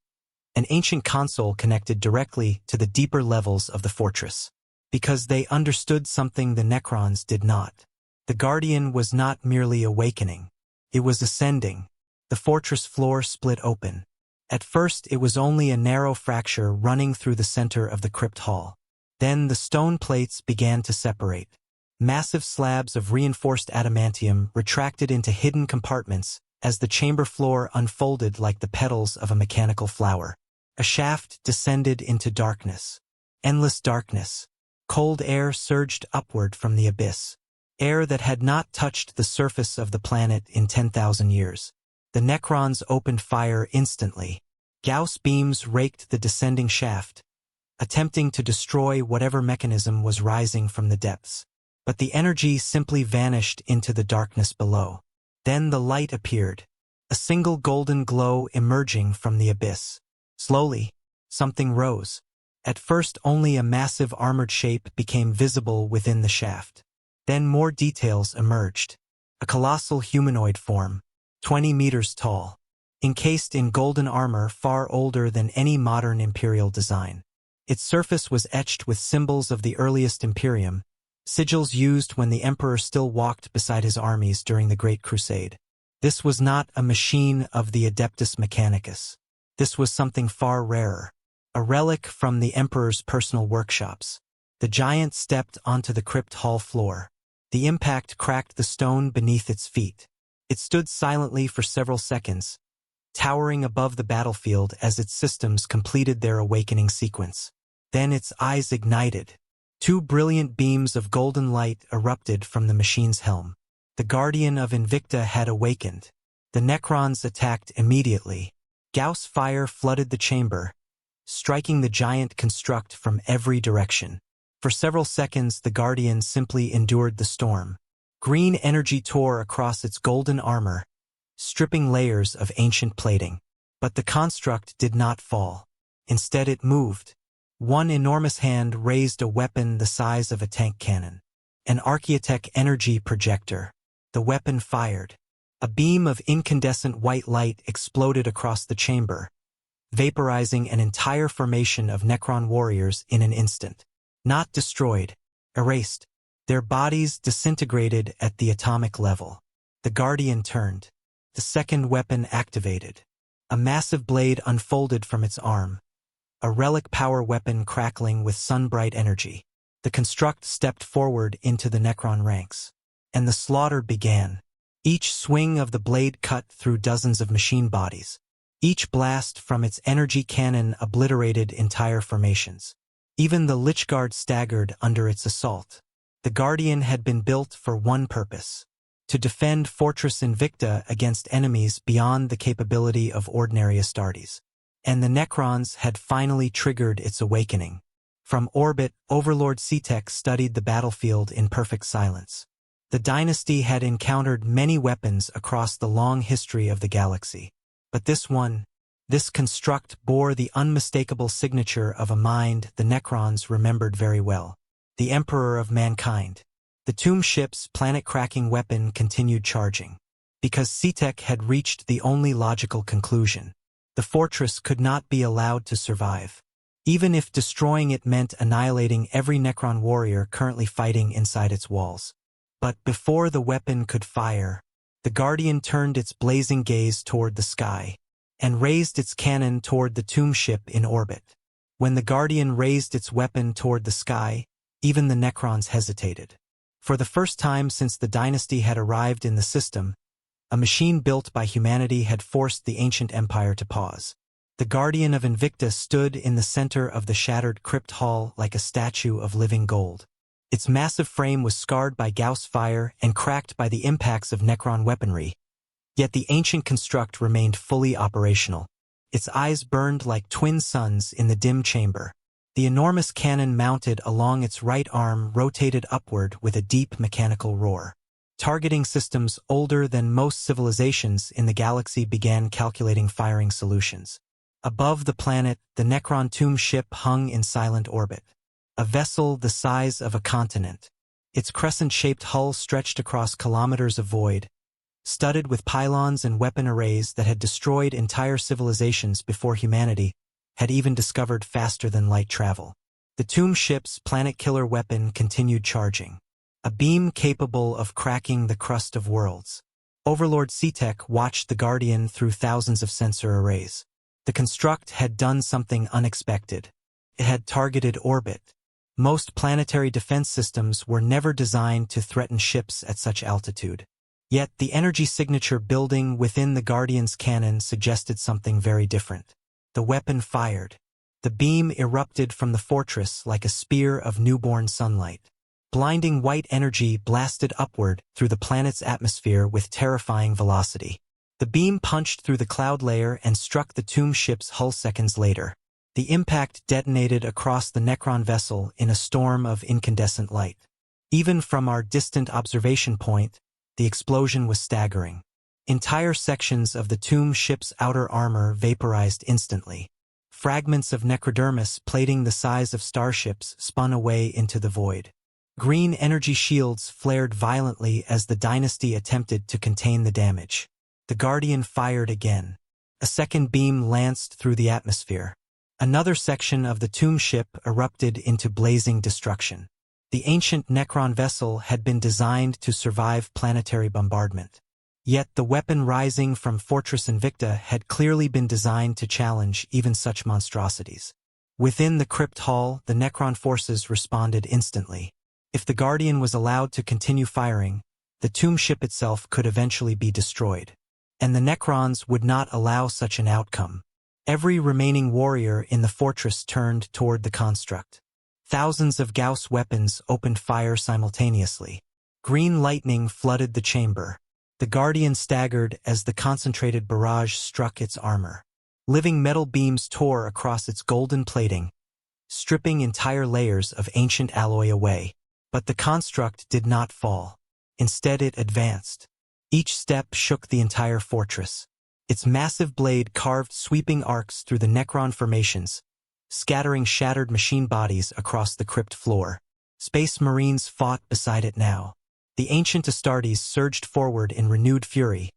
an ancient console connected directly to the deeper levels of the fortress. Because they understood something the Necrons did not. The Guardian was not merely awakening. It was ascending. The fortress floor split open. At first it was only a narrow fracture running through the center of the crypt hall. Then the stone plates began to separate. Massive slabs of reinforced adamantium retracted into hidden compartments as the chamber floor unfolded like the petals of a mechanical flower. A shaft descended into darkness. Endless darkness. Cold air surged upward from the abyss. Air that had not touched the surface of the planet in 10,000 years. The Necrons opened fire instantly. Gauss beams raked the descending shaft, attempting to destroy whatever mechanism was rising from the depths. But the energy simply vanished into the darkness below. Then the light appeared, a single golden glow emerging from the abyss. Slowly, something rose. At first only a massive armored shape became visible within the shaft. Then more details emerged. A colossal humanoid form, 20 meters tall, encased in golden armor far older than any modern Imperial design. Its surface was etched with symbols of the earliest Imperium, sigils used when the Emperor still walked beside his armies during the Great Crusade. This was not a machine of the Adeptus Mechanicus. This was something far rarer. A relic from the Emperor's personal workshops. The giant stepped onto the crypt hall floor. The impact cracked the stone beneath its feet. It stood silently for several seconds, towering above the battlefield as its systems completed their awakening sequence. Then its eyes ignited. Two brilliant beams of golden light erupted from the machine's helm. The Guardian of Invicta had awakened. The Necrons attacked immediately. Gauss fire flooded the chamber, striking the giant construct from every direction. For several seconds the Guardian simply endured the storm. Green energy tore across its golden armor, stripping layers of ancient plating. But the construct did not fall. Instead it moved. One enormous hand raised a weapon the size of a tank cannon. An archaeotech energy projector. The weapon fired. A beam of incandescent white light exploded across the chamber, vaporizing an entire formation of Necron warriors in an instant. Not destroyed, erased. Their bodies disintegrated at the atomic level. The Guardian turned. The second weapon activated. A massive blade unfolded from its arm, a relic power weapon crackling with sun-bright energy. The construct stepped forward into the Necron ranks, and the slaughter began. Each swing of the blade cut through dozens of machine bodies. Each blast from its energy cannon obliterated entire formations. Even the Lich Guard staggered under its assault. The Guardian had been built for one purpose: to defend Fortress Invicta against enemies beyond the capability of ordinary Astartes. And the Necrons had finally triggered its awakening. From orbit, Overlord Cetek studied the battlefield in perfect silence. The dynasty had encountered many weapons across the long history of the galaxy. But this construct bore the unmistakable signature of a mind the Necrons remembered very well: the Emperor of Mankind. The tomb ship's planet-cracking weapon continued charging, because Cetek had reached the only logical conclusion: the fortress could not be allowed to survive, even if destroying it meant annihilating every Necron warrior currently fighting inside its walls. But before the weapon could fire, the Guardian turned its blazing gaze toward the sky, and raised its cannon toward the tomb ship in orbit. When the Guardian raised its weapon toward the sky, even the Necrons hesitated. For the first time since the dynasty had arrived in the system, a machine built by humanity had forced the ancient empire to pause. The Guardian of Invicta stood in the center of the shattered crypt hall like a statue of living gold. Its massive frame was scarred by Gauss fire and cracked by the impacts of Necron weaponry, yet the ancient construct remained fully operational. Its eyes burned like twin suns in the dim chamber. The enormous cannon mounted along its right arm rotated upward with a deep mechanical roar. Targeting systems older than most civilizations in the galaxy began calculating firing solutions. Above the planet, the Necron tomb ship hung in silent orbit, a vessel the size of a continent. Its crescent-shaped hull stretched across kilometers of void, studded with pylons and weapon arrays that had destroyed entire civilizations before humanity had even discovered faster-than-light travel. The tomb ship's planet-killer weapon continued charging, a beam capable of cracking the crust of worlds. Overlord Cetek watched the Guardian through thousands of sensor arrays. The construct had done something unexpected. It had targeted orbit. Most planetary defense systems were never designed to threaten ships at such altitude. Yet the energy signature building within the Guardian's cannon suggested something very different. The weapon fired. The beam erupted from the fortress like a spear of newborn sunlight. Blinding white energy blasted upward through the planet's atmosphere with terrifying velocity. The beam punched through the cloud layer and struck the tomb ship's hull seconds later. The impact detonated across the Necron vessel in a storm of incandescent light. Even from our distant observation point, the explosion was staggering. Entire sections of the tomb ship's outer armor vaporized instantly. Fragments of necrodermis plating the size of starships spun away into the void. Green energy shields flared violently as the dynasty attempted to contain the damage. The Guardian fired again. A second beam lanced through the atmosphere. Another section of the tomb ship erupted into blazing destruction. The ancient Necron vessel had been designed to survive planetary bombardment. Yet the weapon rising from Fortress Invicta had clearly been designed to challenge even such monstrosities. Within the crypt hall, the Necron forces responded instantly. If the Guardian was allowed to continue firing, the tomb ship itself could eventually be destroyed. And the Necrons would not allow such an outcome. Every remaining warrior in the fortress turned toward the construct. Thousands of Gauss weapons opened fire simultaneously. Green lightning flooded the chamber. The Guardian staggered as the concentrated barrage struck its armor. Living metal beams tore across its golden plating, stripping entire layers of ancient alloy away. But the construct did not fall. Instead it advanced. Each step shook the entire fortress. Its massive blade carved sweeping arcs through the Necron formations, scattering shattered machine bodies across the crypt floor. Space Marines fought beside it now. The ancient Astartes surged forward in renewed fury,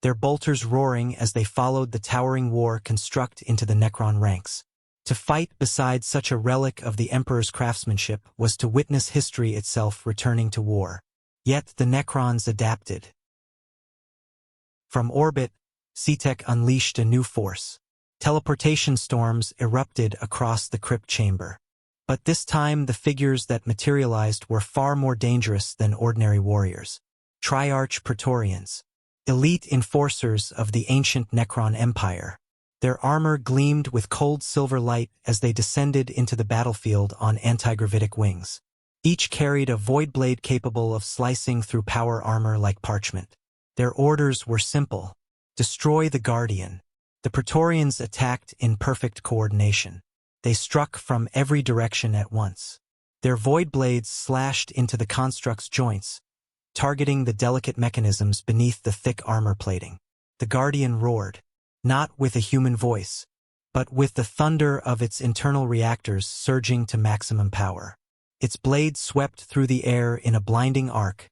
their bolters roaring as they followed the towering war construct into the Necron ranks. To fight beside such a relic of the Emperor's craftsmanship was to witness history itself returning to war. Yet the Necrons adapted. From orbit, CTech unleashed a new force. Teleportation storms erupted across the crypt chamber. But this time the figures that materialized were far more dangerous than ordinary warriors. Triarch Praetorians, elite enforcers of the ancient Necron Empire. Their armor gleamed with cold silver light as they descended into the battlefield on anti-gravitic wings. Each carried a void blade capable of slicing through power armor like parchment. Their orders were simple: destroy the Guardian. The Praetorians attacked in perfect coordination. They struck from every direction at once. Their void blades slashed into the construct's joints, targeting the delicate mechanisms beneath the thick armor plating. The Guardian roared, not with a human voice, but with the thunder of its internal reactors surging to maximum power. Its blade swept through the air in a blinding arc,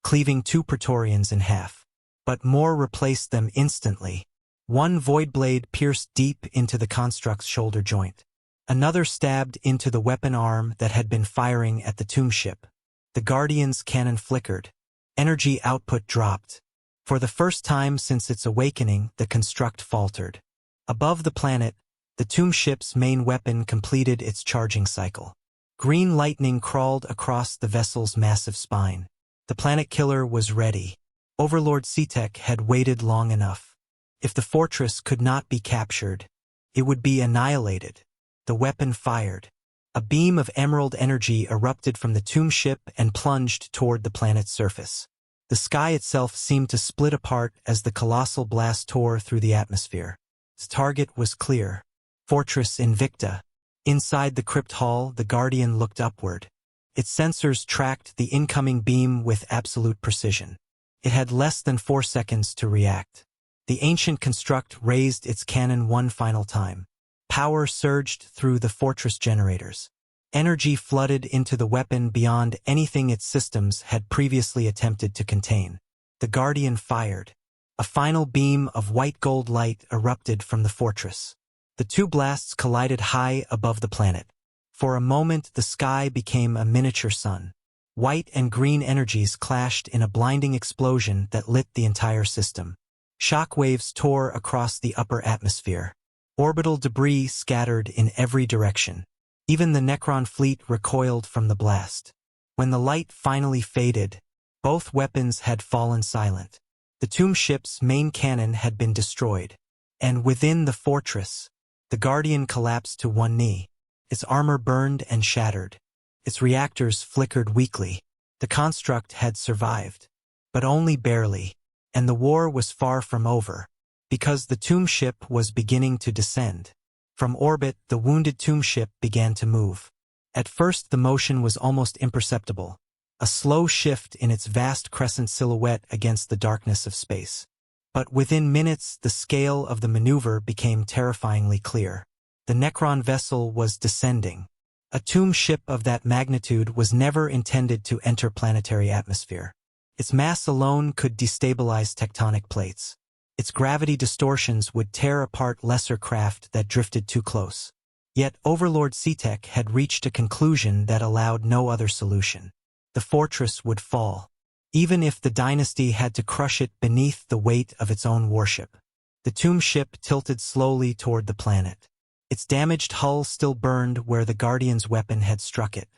cleaving 2 Praetorians in half. But more replaced them instantly. One void blade pierced deep into the construct's shoulder joint. Another stabbed into the weapon arm that had been firing at the tomb ship. The Guardian's cannon flickered. Energy output dropped. For the first time since its awakening, the construct faltered. Above the planet, the tomb ship's main weapon completed its charging cycle. Green lightning crawled across the vessel's massive spine. The planet killer was ready. Overlord CTech had waited long enough. If the fortress could not be captured, it would be annihilated. The weapon fired. A beam of emerald energy erupted from the tomb ship and plunged toward the planet's surface. The sky itself seemed to split apart as the colossal blast tore through the atmosphere. Its target was clear: Fortress Invicta. Inside the crypt hall, the Guardian looked upward. Its sensors tracked the incoming beam with absolute precision. It had less than 4 seconds to react. The ancient construct raised its cannon one final time. Power surged through the fortress generators. Energy flooded into the weapon beyond anything its systems had previously attempted to contain. The Guardian fired. A final beam of white gold light erupted from the fortress. The 2 blasts collided high above the planet. For a moment the sky became a miniature sun. White and green energies clashed in a blinding explosion that lit the entire system. Shockwaves tore across the upper atmosphere. Orbital debris scattered in every direction. Even the Necron fleet recoiled from the blast. When the light finally faded, both weapons had fallen silent. The tomb ship's main cannon had been destroyed. And within the fortress, the Guardian collapsed to one knee. Its armor burned and shattered. Its reactors flickered weakly. The construct had survived, but only barely, and the war was far from over, because the tomb ship was beginning to descend. From orbit, the wounded tomb ship began to move. At first the motion was almost imperceptible, a slow shift in its vast crescent silhouette against the darkness of space. But within minutes the scale of the maneuver became terrifyingly clear. The Necron vessel was descending. A tomb ship of that magnitude was never intended to enter planetary atmosphere. Its mass alone could destabilize tectonic plates. Its gravity distortions would tear apart lesser craft that drifted too close. Yet Overlord CTech had reached a conclusion that allowed no other solution. The fortress would fall, even if the dynasty had to crush it beneath the weight of its own warship. The tomb ship tilted slowly toward the planet. Its damaged hull still burned where the Guardian's weapon had struck it.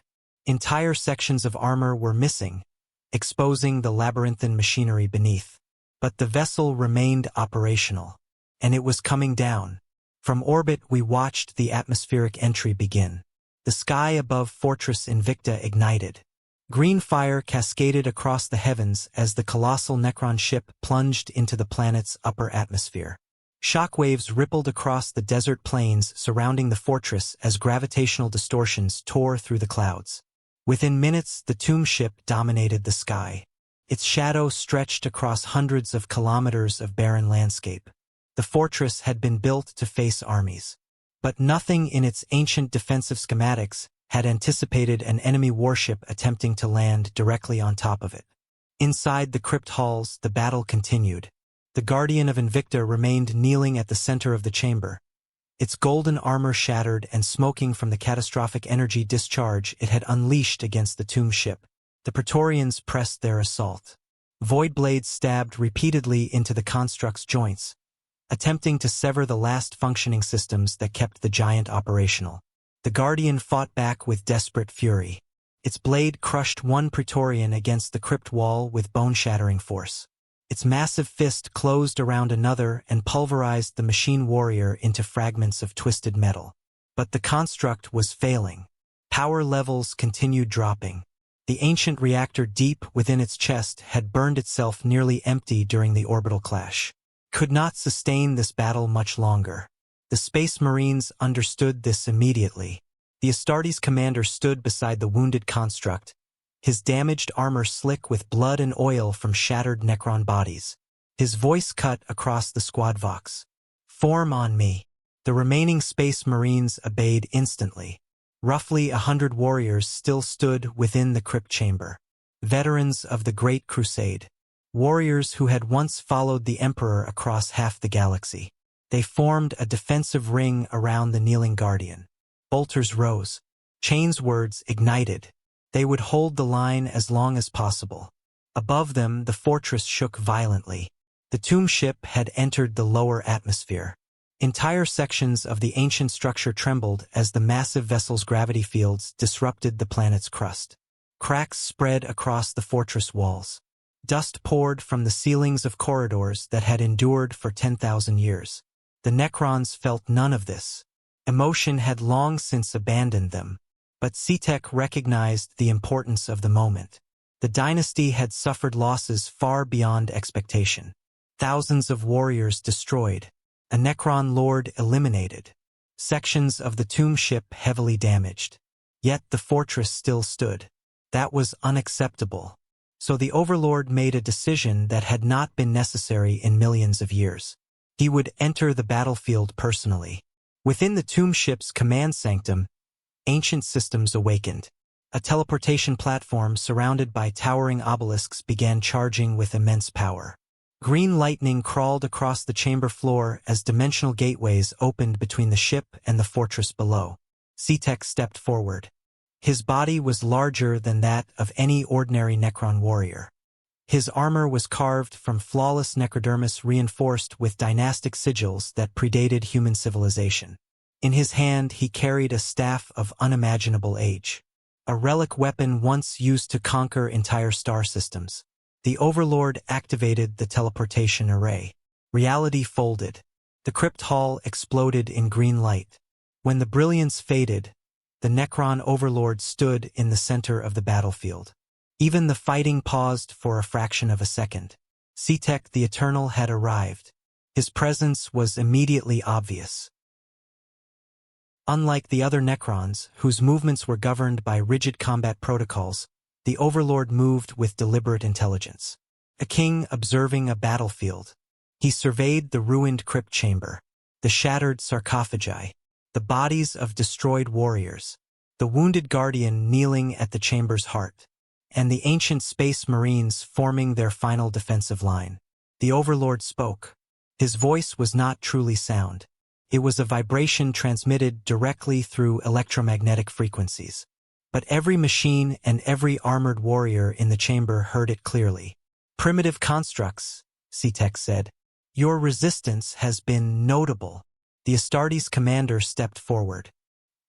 Entire sections of armor were missing, exposing the labyrinthine machinery beneath. But the vessel remained operational, and it was coming down. From orbit we watched the atmospheric entry begin. The sky above Fortress Invicta ignited. Green fire cascaded across the heavens as the colossal Necron ship plunged into the planet's upper atmosphere. Shockwaves rippled across the desert plains surrounding the fortress as gravitational distortions tore through the clouds. Within minutes, the tomb ship dominated the sky. Its shadow stretched across hundreds of kilometers of barren landscape. The fortress had been built to face armies. But nothing in its ancient defensive schematics had anticipated an enemy warship attempting to land directly on top of it. Inside the crypt halls, the battle continued. The Guardian of Invicta remained kneeling at the center of the chamber. Its golden armor shattered and smoking from the catastrophic energy discharge it had unleashed against the tomb ship. The Praetorians pressed their assault. Void blades stabbed repeatedly into the construct's joints, attempting to sever the last functioning systems that kept the giant operational. The Guardian fought back with desperate fury. Its blade crushed one Praetorian against the crypt wall with bone-shattering force. Its massive fist closed around another and pulverized the machine warrior into fragments of twisted metal. But the construct was failing. Power levels continued dropping. The ancient reactor deep within its chest had burned itself nearly empty during the orbital clash. Could not sustain this battle much longer. The Space Marines understood this immediately. The Astartes commander stood beside the wounded construct, his damaged armor slick with blood and oil from shattered Necron bodies. His voice cut across the squad vox. "Form on me." The remaining Space Marines obeyed instantly. Roughly 100 warriors still stood within the crypt chamber. Veterans of the Great Crusade. Warriors who had once followed the Emperor across half the galaxy. They formed a defensive ring around the kneeling Guardian. Bolters rose. Chains words ignited. They would hold the line as long as possible. Above them, the fortress shook violently. The tomb ship had entered the lower atmosphere. Entire sections of the ancient structure trembled as the massive vessel's gravity fields disrupted the planet's crust. Cracks spread across the fortress walls. Dust poured from the ceilings of corridors that had endured for 10,000 years. The Necrons felt none of this. Emotion had long since abandoned them. But CTech recognized the importance of the moment. The dynasty had suffered losses far beyond expectation. Thousands of warriors destroyed. A Necron lord eliminated. Sections of the tomb ship heavily damaged. Yet the fortress still stood. That was unacceptable. So the Overlord made a decision that had not been necessary in millions of years. He would enter the battlefield personally. Within the tomb ship's command sanctum, ancient systems awakened. A teleportation platform surrounded by towering obelisks began charging with immense power. Green lightning crawled across the chamber floor as dimensional gateways opened between the ship and the fortress below. CTech stepped forward. His body was larger than that of any ordinary Necron warrior. His armor was carved from flawless necrodermis reinforced with dynastic sigils that predated human civilization. In his hand he carried a staff of unimaginable age. A relic weapon once used to conquer entire star systems. The Overlord activated the teleportation array. Reality folded. The crypt hall exploded in green light. When the brilliance faded, the Necron Overlord stood in the center of the battlefield. Even the fighting paused for a fraction of a second. CTech the Eternal had arrived. His presence was immediately obvious. Unlike the other Necrons, whose movements were governed by rigid combat protocols, the Overlord moved with deliberate intelligence. A king observing a battlefield. He surveyed the ruined crypt chamber, the shattered sarcophagi, the bodies of destroyed warriors, the wounded Guardian kneeling at the chamber's heart, and the ancient Space Marines forming their final defensive line. The Overlord spoke. His voice was not truly sound. It was a vibration transmitted directly through electromagnetic frequencies. But every machine and every armored warrior in the chamber heard it clearly. "Primitive constructs," CTech said. "Your resistance has been notable." The Astartes commander stepped forward.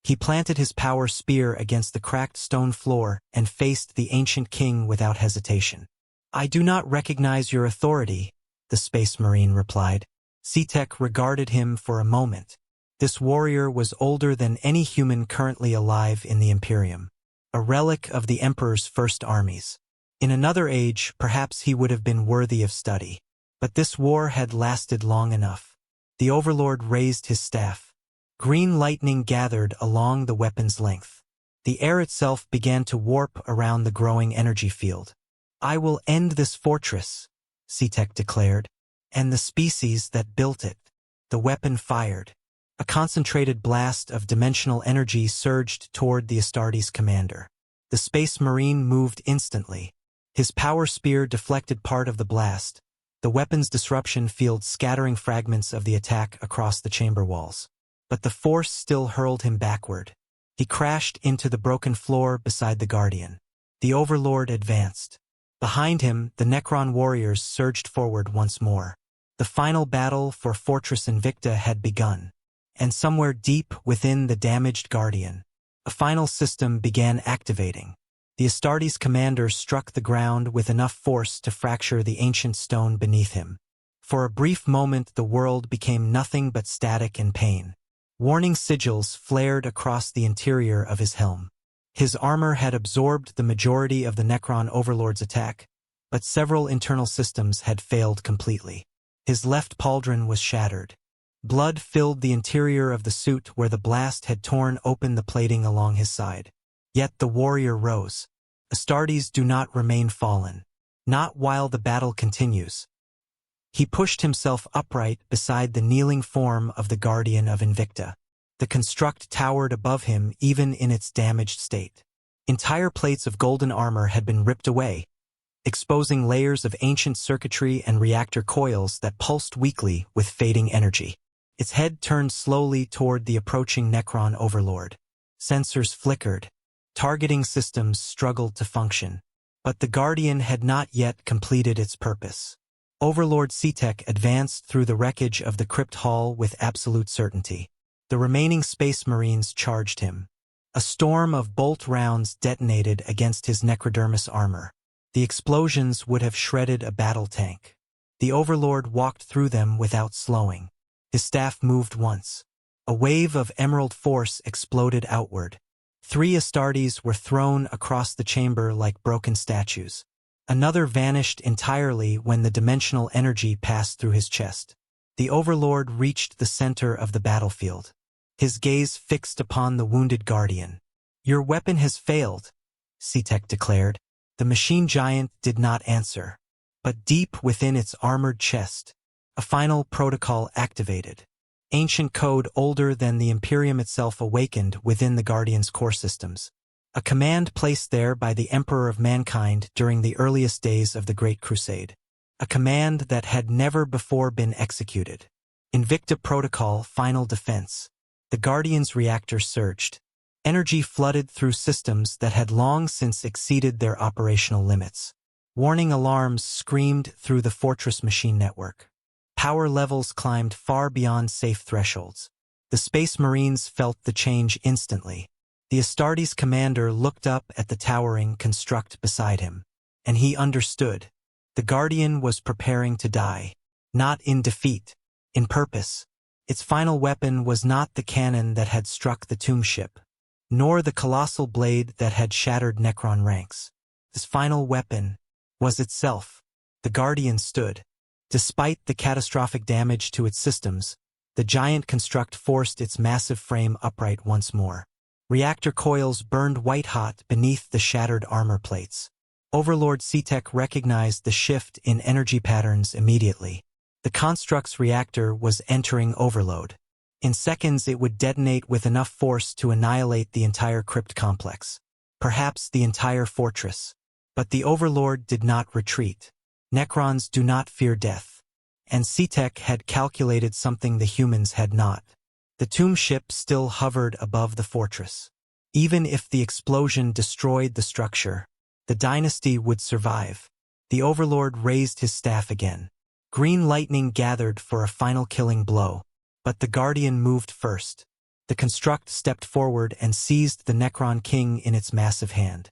He planted his power spear against the cracked stone floor and faced the ancient king without hesitation. "I do not recognize your authority," the Space Marine replied. CTech regarded him for a moment. This warrior was older than any human currently alive in the Imperium. A relic of the Emperor's first armies. In another age, perhaps he would have been worthy of study. But this war had lasted long enough. The Overlord raised his staff. Green lightning gathered along the weapon's length. The air itself began to warp around the growing energy field. "I will end this fortress," CTech declared, "and the species that built it." The weapon fired. A concentrated blast of dimensional energy surged toward the Astartes commander. The Space Marine moved instantly. His power spear deflected part of the blast, the weapon's disruption field scattering fragments of the attack across the chamber walls. But the force still hurled him backward. He crashed into the broken floor beside the Guardian. The Overlord advanced. Behind him, the Necron warriors surged forward once more. The final battle for Fortress Invicta had begun. And somewhere deep within the damaged Guardian, a final system began activating. The Astartes commander struck the ground with enough force to fracture the ancient stone beneath him. For a brief moment the world became nothing but static and pain. Warning sigils flared across the interior of his helm. His armor had absorbed the majority of the Necron Overlord's attack, but several internal systems had failed completely. His left pauldron was shattered. Blood filled the interior of the suit where the blast had torn open the plating along his side. Yet the warrior rose. Astartes do not remain fallen. Not while the battle continues. He pushed himself upright beside the kneeling form of the Guardian of Invicta. The construct towered above him even in its damaged state. Entire plates of golden armor had been ripped away, exposing layers of ancient circuitry and reactor coils that pulsed weakly with fading energy. Its head turned slowly toward the approaching Necron Overlord. Sensors flickered. Targeting systems struggled to function. But the Guardian had not yet completed its purpose. Overlord C-Tech advanced through the wreckage of the crypt hall with absolute certainty. The remaining Space Marines charged him. A storm of bolt rounds detonated against his necrodermis armor. The explosions would have shredded a battle tank. The Overlord walked through them without slowing. His staff moved once. A wave of emerald force exploded outward. 3 Astartes were thrown across the chamber like broken statues. Another vanished entirely when the dimensional energy passed through his chest. The Overlord reached the center of the battlefield. His gaze fixed upon the wounded Guardian. "Your weapon has failed," C-Tech declared. The machine giant did not answer. But deep within its armored chest, a final protocol activated. Ancient code older than the Imperium itself awakened within the Guardian's core systems. A command placed there by the Emperor of Mankind during the earliest days of the Great Crusade. A command that had never before been executed. Invicta Protocol Final Defense. The Guardian's reactor surged. Energy flooded through systems that had long since exceeded their operational limits. Warning alarms screamed through the fortress machine network. Power levels climbed far beyond safe thresholds. The Space Marines felt the change instantly. The Astartes commander looked up at the towering construct beside him, and he understood. The Guardian was preparing to die. Not in defeat, in purpose. Its final weapon was not the cannon that had struck the tomb ship, nor the colossal blade that had shattered Necron ranks. Its final weapon was itself. The Guardian stood. Despite the catastrophic damage to its systems, the giant construct forced its massive frame upright once more. Reactor coils burned white-hot beneath the shattered armor plates. Overlord C-Tech recognized the shift in energy patterns immediately. The construct's reactor was entering overload. In seconds it would detonate with enough force to annihilate the entire crypt complex. Perhaps the entire fortress. But the Overlord did not retreat. Necrons do not fear death. And C-Tech had calculated something the humans had not. The tomb ship still hovered above the fortress. Even if the explosion destroyed the structure, the dynasty would survive. The Overlord raised his staff again. Green lightning gathered for a final killing blow. But the Guardian moved first. The construct stepped forward and seized the Necron King in its massive hand.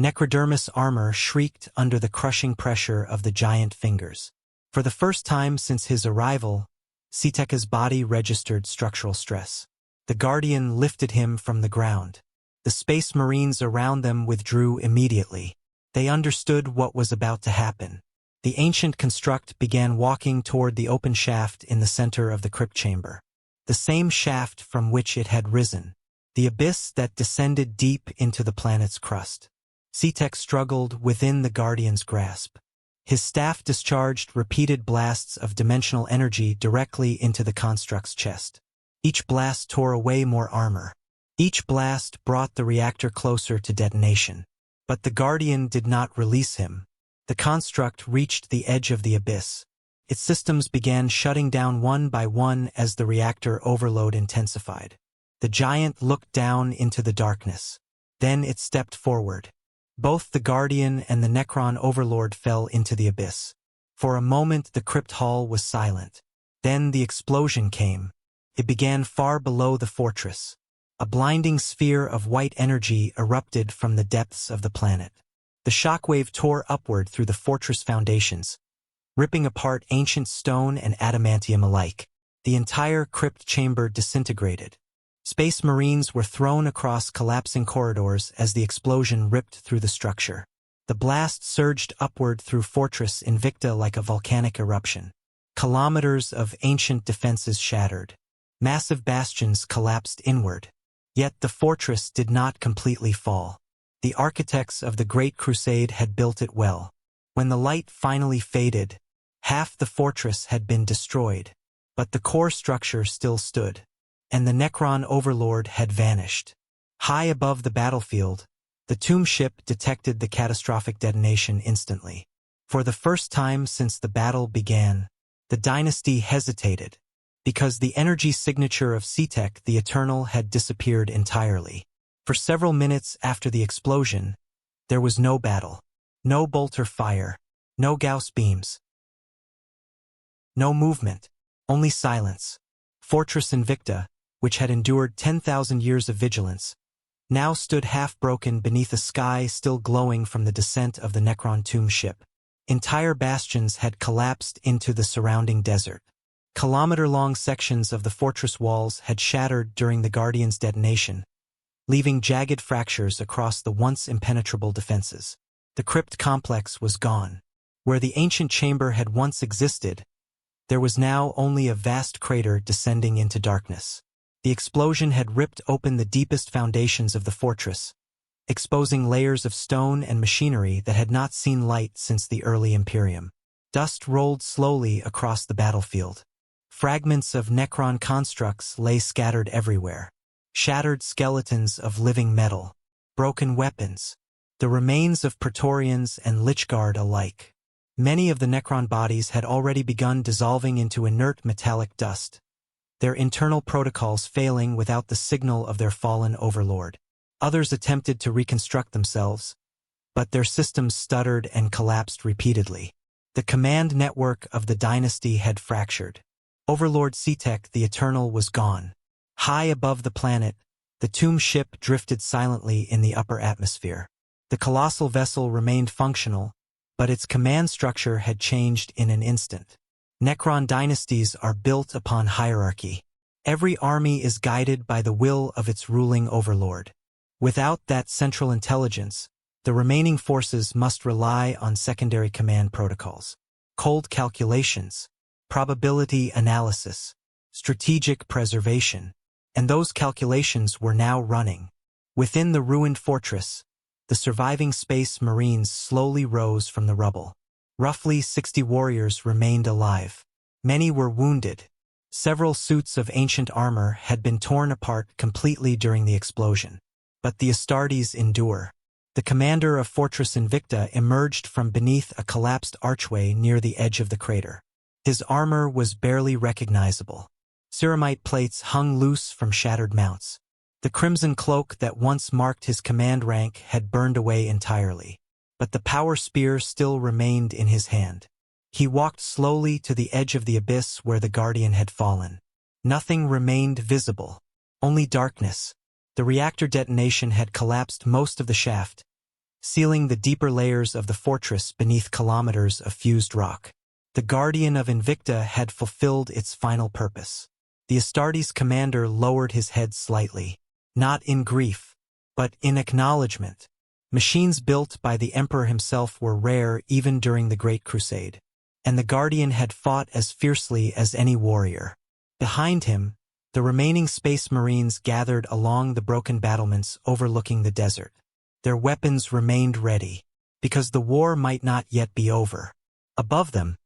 Necrodermis armor shrieked under the crushing pressure of the giant fingers. For the first time since his arrival, C-Tech's body registered structural stress. The Guardian lifted him from the ground. The Space Marines around them withdrew immediately. They understood what was about to happen. The ancient construct began walking toward the open shaft in the center of the crypt chamber. The same shaft from which it had risen. The abyss that descended deep into the planet's crust. C-Tech struggled within the Guardian's grasp. His staff discharged repeated blasts of dimensional energy directly into the construct's chest. Each blast tore away more armor. Each blast brought the reactor closer to detonation. But the Guardian did not release him. The construct reached the edge of the abyss. Its systems began shutting down one by one as the reactor overload intensified. The giant looked down into the darkness. Then it stepped forward. Both the Guardian and the Necron overlord fell into the abyss. For a moment the crypt hall was silent. Then the explosion came. It began far below the fortress. A blinding sphere of white energy erupted from the depths of the planet. The shockwave tore upward through the fortress foundations, ripping apart ancient stone and adamantium alike. The entire crypt chamber disintegrated. Space Marines were thrown across collapsing corridors as the explosion ripped through the structure. The blast surged upward through Fortress Invicta like a volcanic eruption. Kilometers of ancient defenses shattered. Massive bastions collapsed inward. Yet the fortress did not completely fall. The architects of the Great Crusade had built it well. When the light finally faded, half the fortress had been destroyed. But the core structure still stood. And the Necron overlord had vanished. High above the battlefield, the tomb ship detected the catastrophic detonation instantly. For the first time since the battle began, the dynasty hesitated, because the energy signature of Cetek the Eternal had disappeared entirely. For several minutes after the explosion, there was no battle, no bolter fire, no Gauss beams, no movement, only silence. Fortress Invicta, which had endured 10,000 years of vigilance, now stood half-broken beneath a sky still glowing from the descent of the Necron tomb ship. Entire bastions had collapsed into the surrounding desert. Kilometer-long sections of the fortress walls had shattered during the Guardian's detonation, leaving jagged fractures across the once impenetrable defenses. The crypt complex was gone. Where the ancient chamber had once existed, there was now only a vast crater descending into darkness. The explosion had ripped open the deepest foundations of the fortress, exposing layers of stone and machinery that had not seen light since the early Imperium. Dust rolled slowly across the battlefield. Fragments of Necron constructs lay scattered everywhere. Shattered skeletons of living metal, broken weapons, the remains of Praetorians and Lichguard alike. Many of the Necron bodies had already begun dissolving into inert metallic dust, their internal protocols failing without the signal of their fallen overlord. Others attempted to reconstruct themselves, but their systems stuttered and collapsed repeatedly. The command network of the dynasty had fractured. Overlord Cetek the Eternal was gone. High above the planet, the tomb ship drifted silently in the upper atmosphere. The colossal vessel remained functional, but its command structure had changed in an instant. Necron dynasties are built upon hierarchy. Every army is guided by the will of its ruling overlord. Without that central intelligence, the remaining forces must rely on secondary command protocols, cold calculations, probability analysis, strategic preservation, and those calculations were now running. Within the ruined fortress, the surviving Space Marines slowly rose from the rubble. Roughly 60 warriors remained alive. Many were wounded. Several suits of ancient armor had been torn apart completely during the explosion. But the Astartes endure. The commander of Fortress Invicta emerged from beneath a collapsed archway near the edge of the crater. His armor was barely recognizable. Ceramite plates hung loose from shattered mounts. The crimson cloak that once marked his command rank had burned away entirely. But the power spear still remained in his hand. He walked slowly to the edge of the abyss where the Guardian had fallen. Nothing remained visible. Only darkness. The reactor detonation had collapsed most of the shaft, sealing the deeper layers of the fortress beneath kilometers of fused rock. The Guardian of Invicta had fulfilled its final purpose. The Astartes commander lowered his head slightly, not in grief, but in acknowledgement. Machines built by the Emperor himself were rare even during the Great Crusade, and the Guardian had fought as fiercely as any warrior. Behind him, the remaining Space Marines gathered along the broken battlements overlooking the desert. Their weapons remained ready, because the war might not yet be over. Above them,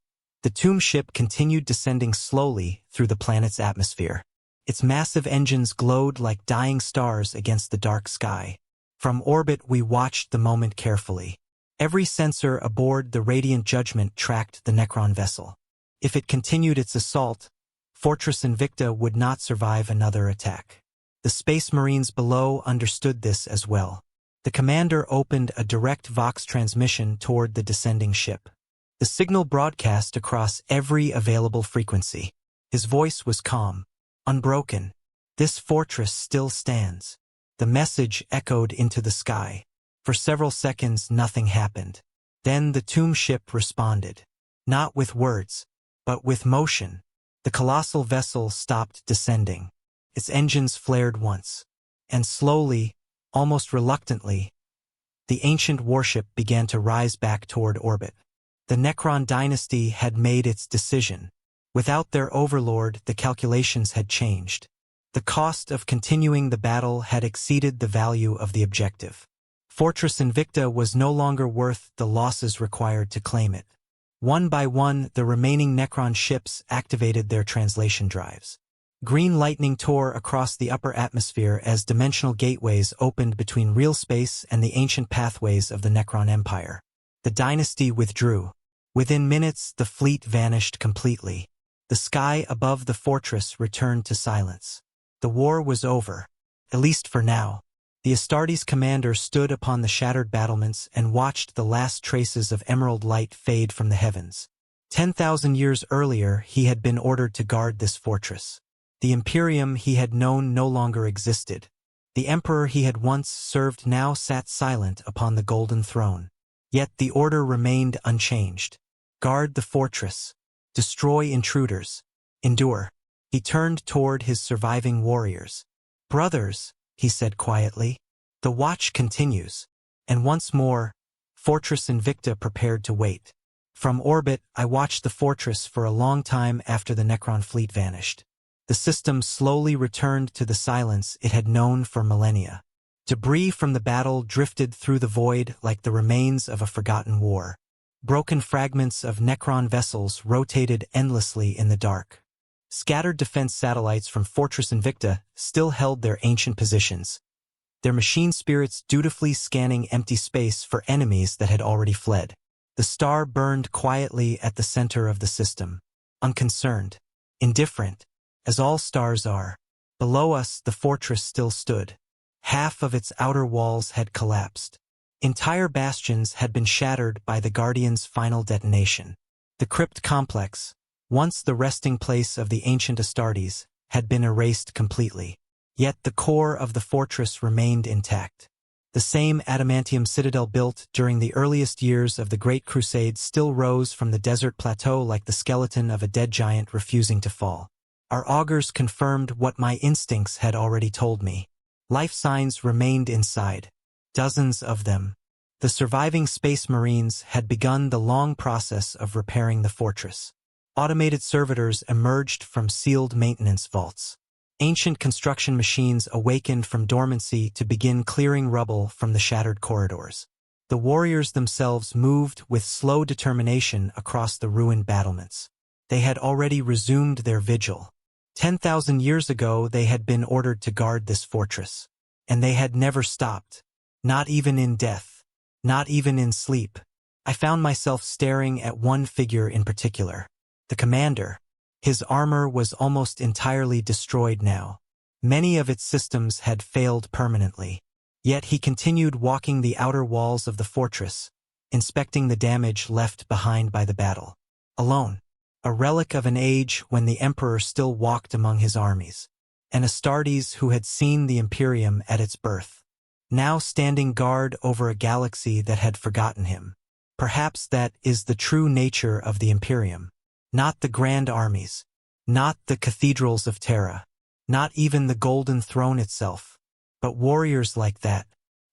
the tomb ship continued descending slowly through the planet's atmosphere. Its massive engines glowed like dying stars against the dark sky. From orbit we watched the moment carefully. Every sensor aboard the Radiant Judgment tracked the Necron vessel. If it continued its assault, Fortress Invicta would not survive another attack. The Space Marines below understood this as well. The commander opened a direct Vox transmission toward the descending ship. The signal broadcast across every available frequency. His voice was calm, unbroken. "This fortress still stands." The message echoed into the sky. For several seconds, nothing happened. Then the tomb ship responded. Not with words, but with motion. The colossal vessel stopped descending. Its engines flared once. And slowly, almost reluctantly, the ancient warship began to rise back toward orbit. The Necron dynasty had made its decision. Without their overlord, the calculations had changed. The cost of continuing the battle had exceeded the value of the objective. Fortress Invicta was no longer worth the losses required to claim it. One by one, the remaining Necron ships activated their translation drives. Green lightning tore across the upper atmosphere as dimensional gateways opened between real space and the ancient pathways of the Necron Empire. The dynasty withdrew. Within minutes, the fleet vanished completely. The sky above the fortress returned to silence. The war was over, at least for now. The Astartes commander stood upon the shattered battlements and watched the last traces of emerald light fade from the heavens. 10,000 years earlier, he had been ordered to guard this fortress. The Imperium he had known no longer existed. The emperor he had once served now sat silent upon the golden throne. Yet the order remained unchanged. Guard the fortress. Destroy intruders. Endure. He turned toward his surviving warriors. "Brothers," he said quietly, "the watch continues." And once more, Fortress Invicta prepared to wait. From orbit, I watched the fortress for a long time after the Necron fleet vanished. The system slowly returned to the silence it had known for millennia. Debris from the battle drifted through the void like the remains of a forgotten war. Broken fragments of Necron vessels rotated endlessly in the dark. Scattered defense satellites from Fortress Invicta still held their ancient positions, their machine spirits dutifully scanning empty space for enemies that had already fled. The star burned quietly at the center of the system, unconcerned, indifferent, as all stars are. Below us, the fortress still stood. Half of its outer walls had collapsed. Entire bastions had been shattered by the Guardian's final detonation. The crypt complex, once the resting place of the ancient Astartes, had been erased completely. Yet the core of the fortress remained intact. The same adamantium citadel built during the earliest years of the Great Crusade still rose from the desert plateau like the skeleton of a dead giant refusing to fall. Our augurs confirmed what my instincts had already told me. Life signs remained inside. Dozens of them. The surviving Space Marines had begun the long process of repairing the fortress. Automated servitors emerged from sealed maintenance vaults. Ancient construction machines awakened from dormancy to begin clearing rubble from the shattered corridors. The warriors themselves moved with slow determination across the ruined battlements. They had already resumed their vigil. 10,000 years ago, they had been ordered to guard this fortress. And they had never stopped. Not even in death. Not even in sleep. I found myself staring at one figure in particular. The commander. His armor was almost entirely destroyed now. Many of its systems had failed permanently. Yet he continued walking the outer walls of the fortress, inspecting the damage left behind by the battle. Alone. A relic of an age when the emperor still walked among his armies. An Astartes who had seen the Imperium at its birth. Now standing guard over a galaxy that had forgotten him. Perhaps that is the true nature of the Imperium. Not the grand armies. Not the cathedrals of Terra. Not even the Golden Throne itself. But warriors like that.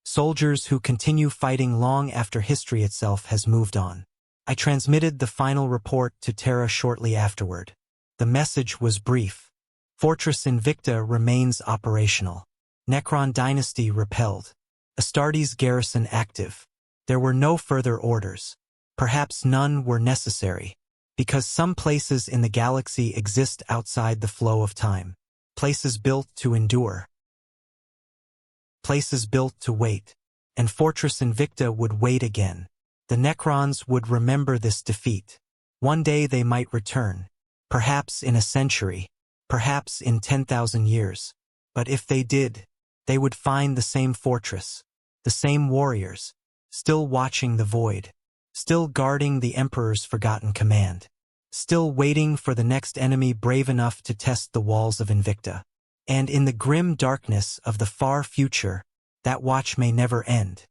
Soldiers who continue fighting long after history itself has moved on. I transmitted the final report to Terra shortly afterward. The message was brief. Fortress Invicta remains operational. Necron dynasty repelled. Astartes garrison active. There were no further orders. Perhaps none were necessary. Because some places in the galaxy exist outside the flow of time. Places built to endure. Places built to wait. And Fortress Invicta would wait again. The Necrons would remember this defeat. One day they might return, perhaps in a century, perhaps in 10,000 years. But if they did, they would find the same fortress, the same warriors, still watching the void, still guarding the Emperor's forgotten command, still waiting for the next enemy brave enough to test the walls of Invicta. And in the grim darkness of the far future, that watch may never end.